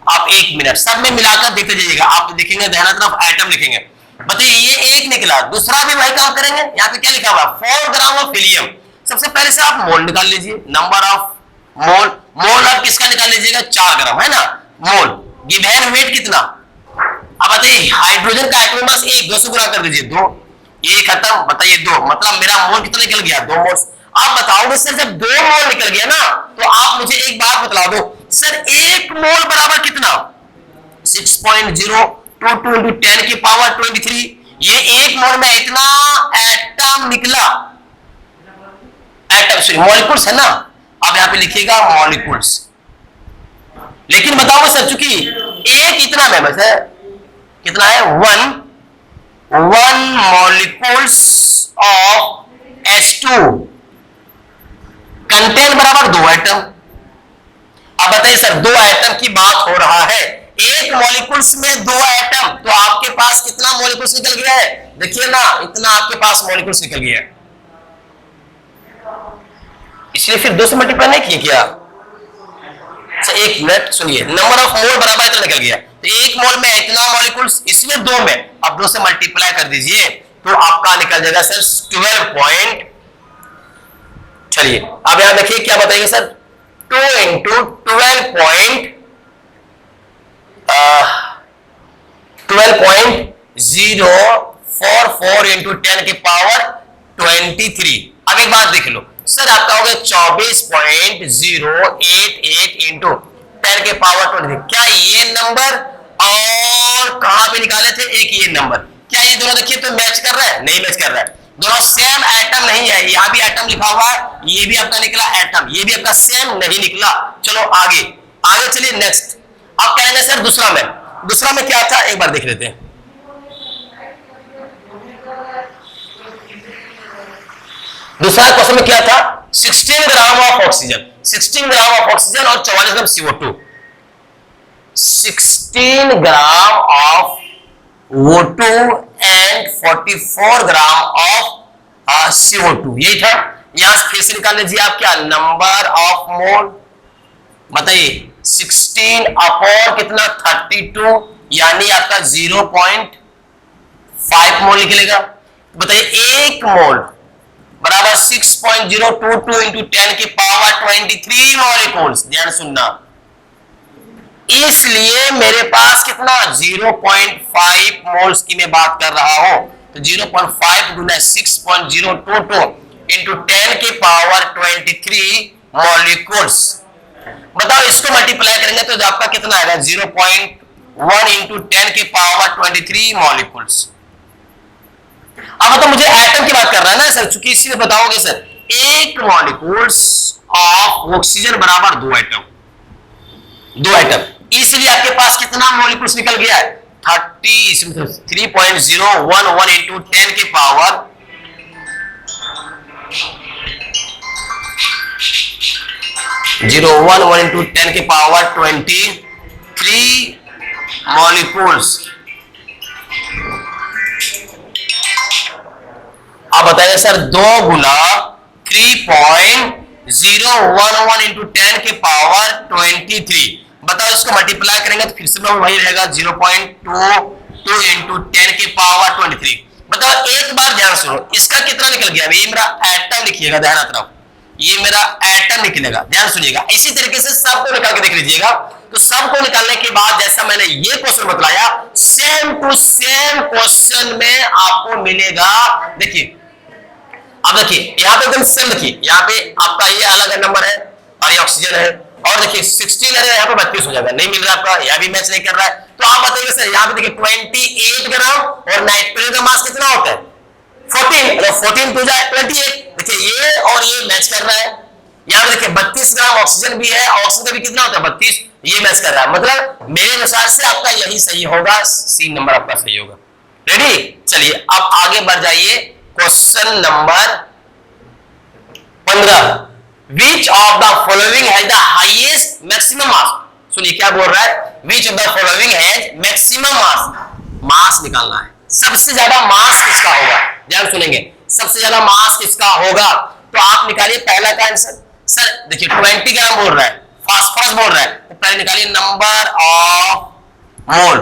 आप एक मिनट सब में मिलाकर देखते जाइएगा, आप देखेंगे दाहिना तरफ एटम लिखेंगे, बताइए ये एक निकला, दूसरा भी वही काम करेंगे। यहाँ पे क्या लिखा हुआ 4 ग्राम ऑफ हीलियम, सबसे पहले से आप मोल निकाल लीजिए, नंबर ऑफ मोल, मोल आप किसका निकाल लीजिएगा 4 ग्राम है ना, मोल गिवन वेट कितना। अब बताइए हाइड्रोजन का एटॉमिक मास 1, 200 गुना कर दीजिए 2, ये खत्म, बताइए 2, मतलब मेरा मोल कितना निकल गया 2 मोल। आप बताओगे सर जब 2 मोल निकल गया ना, तो आप मुझे एक बात बतला दो सर 1 मोल बराबर कितना 6.022 इंटू 10 की पावर 23, ये 1 मोल में इतना एटम निकला, एटम सॉरी मॉलिक्यूल्स है ना, अब यहां पे लिखिएगा मॉलिक्यूल्स। लेकिन बताओ सर चूंकि एक इतना में बस है कितना है 1 मॉलिक्यूल्स ऑफ H2 कंटेन बराबर 2 एटम। अब बताइए सर 2 एटम की बात हो रहा है, एक मॉलिक्यूल्स में 2 एटम, तो आपके पास कितना मॉलिक्यूल्स निकल गया है, देखिए ना इतना आपके पास मॉलिक्यूल्स निकल गया है, इसलिए फिर 2 से मल्टीप्लाई नहीं किए क्या। अच्छा एक मिनट सुनिए, नंबर ऑफ मोल बराबर इतना निकल गया, तो 1 मोल में इतना मॉलिक्यूल्स, इसमें 2 में, अब 2 से मल्टीप्लाई कर दीजिए तो आपका निकल जाएगा सर 12 पॉइंट। चलिए अब यहां देखिए क्या बताइए सर 2 इंटू 12.044 इंटू 10 की पावर 23। अब एक बात देख लो सर आपका हो गया 24.088 इंटू 10 के पावर 23। क्या ये नंबर और कहां पे निकाले थे एक ये नंबर, क्या ये दोनों देखिए तो मैच कर रहा है, नहीं मैच कर रहा है, दोनों सेम एटम नहीं है, यहां भी एटम लिखा हुआ है, ये भी आपका निकला एटम, ये भी आपका सेम नहीं निकला। चलो आगे चलिए नेक्स्ट, आप कहेंगे सर दूसरा में क्या था, एक बार देख लेते हैं। दूसरा क्वेश्चन में क्या था 16 gram of oxygen, 16 gram of oxygen और 44 ग्राम CO2, 16 gram of O2 and 44 gram of CO2, यही था। यहां से फिर से निकाल लीजिए आप क्या नंबर ऑफ मोल, बताइए 16 अपॉन कितना 32, यानी आपका 0.5 5 मोल निकलेगा। बताइए 1 मोल बराबर 6.022 इंटू 10 की पावर 23 मॉलिक्यूल्स। ध्यान सुनना, इसलिए मेरे पास कितना 0.5 मोल्स की मैं बात कर रहा हूं, तो 0.5 गुना 6.022 इंटू 10 की पावर 23 मॉलिक्यूल्स। बताओ इसको मल्टीप्लाई करेंगे तो आपका कितना आएगा 0.1 इंटू 10 की पावर 23 मॉलिक्यूल्स। अब तो मुझे एटम की बात कर रहा है ना सर, चूंकि इसी बताओगे सर, एक मॉलिक्यूल्स ऑफ ऑक्सीजन बराबर 2 एटम, 2 एटम, इसलिए आपके पास कितना मॉलिक्यूल्स निकल गया है 3.011 इंटू 10 की पावर 011 इंटू 10 की पावर 23 मॉलिक्यूल्स। आप बताइए सर 2 गुना 3.011 इंटू 10 के पावर 23। बताओ इसको मल्टीप्लाई करेंगे तो फिर से वही रहेगा 0.22 इंटू 10 के पावर 23। बताओ एक बार ध्यान सुनो, इसका कितना निकल गया, ये मेरा एटम लिखिएगा, ध्यान तरफ, ये मेरा एटम निकलेगा, ध्यान सुनिएगा। इसी तरीके से सबको निकाल के देख लीजिएगा। तो सबको निकालने के बाद जैसा मैंने ये क्वेश्चन बतलाया, सेम टू सेम क्वेश्चन में आपको मिलेगा। देखिए अब देखिए यहाँ पे एकदम सेम, देखिए यहाँ पे आपका ये अलग नंबर है और ये ऑक्सीजन है, और देखिए 16 है, यहाँ पे 32 हो जाएगा, नहीं मिल रहा आपका, यहाँ भी मैच नहीं कर रहा है। तो आप बताइए सर, यहाँ पे देखिए 28 ग्राम और नाइट्रोजन का मास कितना होता है 14, 14 तो जाए 28। देखिए ये और ये मैच कर रहा है। यहाँ पे देखिए 32 ग्राम ऑक्सीजन भी है, ऑक्सीजन का भी कितना होता है 32, ये मैच कर रहा है। मतलब मेरे अनुसार से आपका यही सही होगा, सी नंबर आपका सही होगा। रेडी, चलिए अब आगे बढ़ जाइए। Question number 15, which of the following has the highest maximum mass. सुनिए क्या बोल रहा है, which of the following has maximum mass. Mass निकालना है, सबसे ज्यादा मास किसका होगा, ध्यान सुनेंगे, सबसे ज्यादा मास किसका होगा। तो आप निकालिए पहला का आंसर। सर देखिए 20 ग्राम बोल रहा है, फास्फोरस बोल रहा है, तो पहले निकालिए नंबर ऑफ मोल।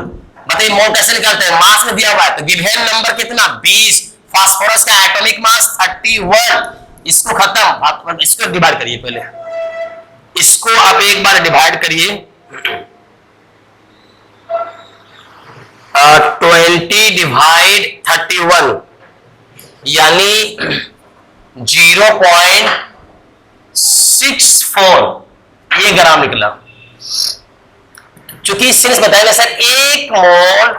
बताइए मोल कैसे निकालते हैं, मास में दिया हुआ है तो गिवन नंबर कितना 20, फास्फोरस का एटॉमिक मास 31। इसको खत्म, आप इसको डिवाइड करिए, पहले इसको आप एक बार डिवाइड करिए, 20 डिवाइड 31 यानी 0.64 ये ग्राम निकला। चूंकि सिंस बताएगा सर 1 मोल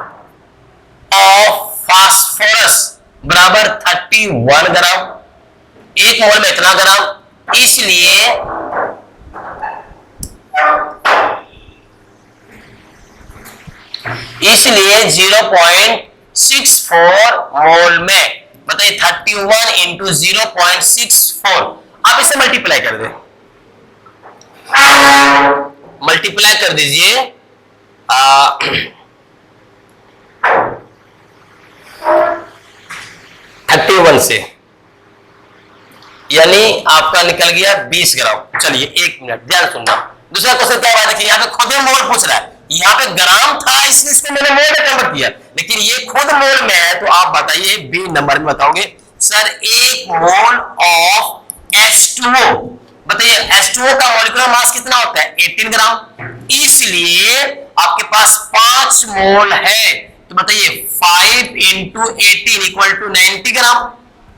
ऑफ फास्फोरस बराबर 31 ग्राम, 1 मोल में इतना ग्राम, इसलिए इसलिए 0.64 मोल में, बताइए 31 इंटू 0.64, आप इसे मल्टीप्लाई कर दे, मल्टीप्लाई कर दीजिए 31 से, यानी आपका निकल गया 20 ग्राम। चलिए 1 मिनट ध्यान सुनना। दूसरा क्वेश्चन क्या हुआ, देखिए यहाँ पे खुद मोल पूछ रहा है, यहाँ पे ग्राम था इसलिए इसको मैंने मोल में कन्वर्ट किया, लेकिन ये खुद मोल में है। तो आप बताइए बी नंबर में बताओगे सर 1 मोल ऑफ H2O। बताइए H2O का मॉलिक्यूलर मास कितना होता है 18 ग्राम, इसलिए आपके पास 5 मोल है, तो बताइए 5 इंटू 18 इक्वल टू 90 ग्राम।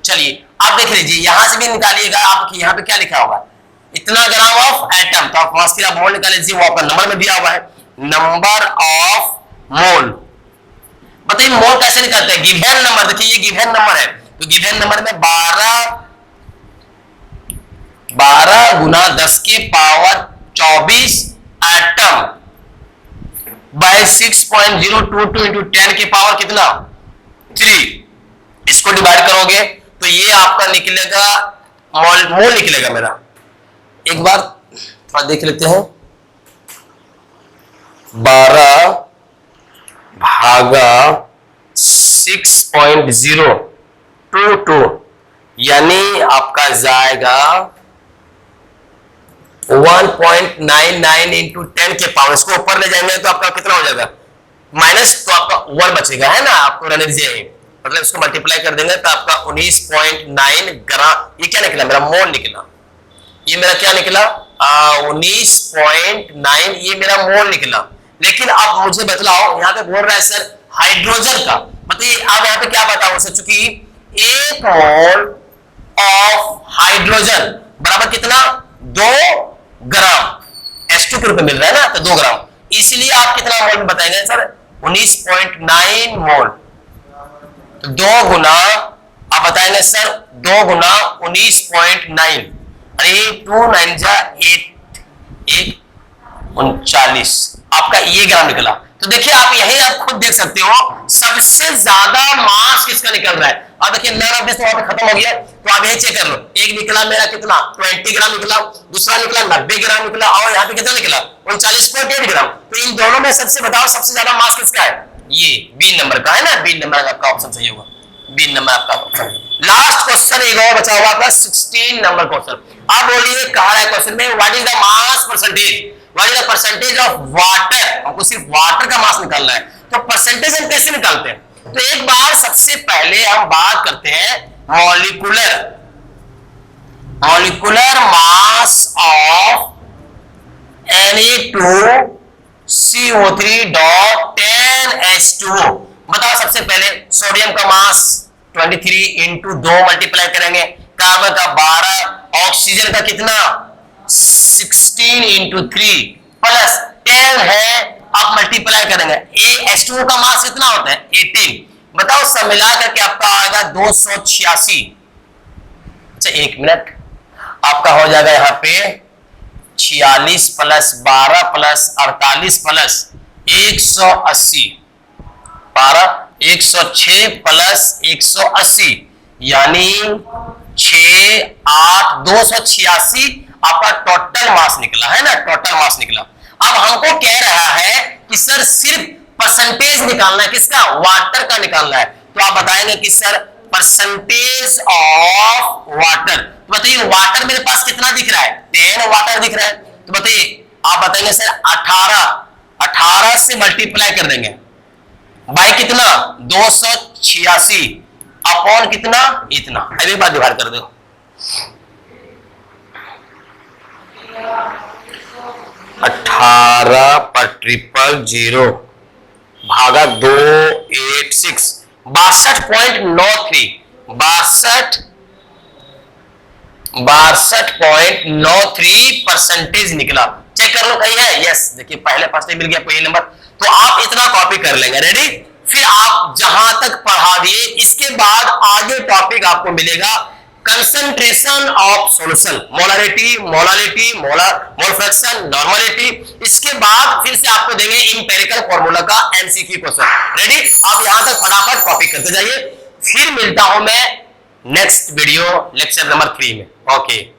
चलिए आप देख लीजिए, यहां से भी निकालिएगा, आपके यहाँ पे क्या लिखा होगा इतना ग्राम ऑफ एटम, तो आप फर्स्ट आप मोल निकाल लीजिए, वो आपका नंबर में दिया हुआ है, नंबर ऑफ मोल। बताइए मोल कैसे निकालते हैं, गिवन नंबर, देखिए ये गिवन नंबर है, तो गिवन नंबर में 12 गुना 10 के पावर 24 एटम बाय 6.022 इंटू 10 के पावर कितना 3, इसको डिवाइड करोगे तो ये आपका निकलेगा मोल निकलेगा मेरा। एक बार थोड़ा देख लेते हैं, 12 भागा 6.022 यानी आपका जाएगा 1.99 इंटू 10 के पावर, इसको ऊपर ले जाएंगे तो आपका कितना हो जाएगा माइनस, तो आपका 1 बचेगा, है ना, आपको रहने दीजिए। मतलब इसको मल्टीप्लाई कर देंगे तो आपका 19.9 ग्राम, ये क्या निकला मेरा मोल निकला, ये मेरा क्या निकला 19.9 ये मेरा मोल निकला। लेकिन अब मुझे बतलाओ यहाँ पे बोल रहा है सर हाइड्रोजन का, बताइए आप यहाँ पे क्या बताओ सर, चूंकि 1 मोल ऑफ हाइड्रोजन बराबर कितना 2 ग्राम, H2 के रूप में मिल रहा है ना, तो 2 ग्राम, इसलिए आप कितना मोल में बताएंगे सर 19.9 मोल, तो 2 गुना आप बताएंगे सर 2 गुना 19.9, अरे 2 9 जा 8 39, आपका ये ग्राम निकला। तो देखिए आप यही आप खुद देख सकते हो सबसे ज्यादा मास किसका निकल रहा है। अब देखिए नन ऑफ दिस वहां पे खत्म हो गया, तो आप यही चेक कर लो, एक निकला मेरा कितना 20 ग्राम निकला, दूसरा निकला 90 ग्राम निकला, और यहाँ पे कितना निकला 39.8 ग्राम। तो इन दोनों में सबसे बताओ सबसे ज्यादा मास किसका है, ये बी नंबर का है ना, बी नंबर आपका ऑप्शन सही होगा, बी नंबर आपका ऑप्शन। लास्ट क्वेश्चन एक और बचा हुआ आपका 16 नंबर क्वेश्चन। आप बोलिए कहा है क्वेश्चन में what is the mass percentage, what is the percentage of water, हमको सिर्फ वाटर का मास निकालना है, तो परसेंटेज हम कैसे निकालते हैं। तो एक बार सबसे पहले हम बात करते हैं मॉलिक्यूलर मास ऑफ Na2CO3.10H2O। बताओ सबसे पहले सोडियम का मास 23 इंटू 2 मल्टीप्लाई करेंगे, कार्बन का 12, ऑक्सीजन का कितना 16 इंटू 3 प्लस 10 है, आप मल्टीप्लाई करेंगे, H2O का मास कितना होता है 18, बताओ सब मिला करके आपका आएगा 286। अच्छा एक मिनट, आपका हो जाएगा यहाँ पे 46 प्लस 12 प्लस 48 प्लस 180, 106 प्लस 180 यानी 6 8 286 आपका टोटल मास निकला है ना, टोटल मास निकला। अब हमको कह रहा है कि सर सिर्फ परसेंटेज निकालना है, किसका वाटर का निकालना है, तो आप बताएंगे कि सर परसेंटेज ऑफ वाटर, तो बताइए वाटर मेरे पास कितना दिख रहा है 10 वाटर दिख रहा है, तो बताइए आप बताएंगे सर 18 से मल्टीप्लाई कर देंगे बाय कितना 286 अपॉन कितना इतना, अभी बात डिवाइड कर दो 18 पर 000 भागा 286 62.93 परसेंटेज निकला। चेक कर लो कहीं है, यस देखिए पहले फर्स्ट मिल गया पहले नंबर, तो आप इतना कॉपी कर लेंगे, रेडी। फिर आप जहां तक पढ़ा दिए इसके बाद आगे टॉपिक आपको मिलेगा concentration of solution, molarity mole fraction, normality, इसके बाद फिर से आपको देंगे इंपेरिकल फार्मूला का एमसीक्यू क्वेश्चन, रेडी। आप यहां तक फटाफट कॉपी करते जाइए, फिर मिलता हूं मैं नेक्स्ट वीडियो लेक्चर नंबर 3 में, ओके।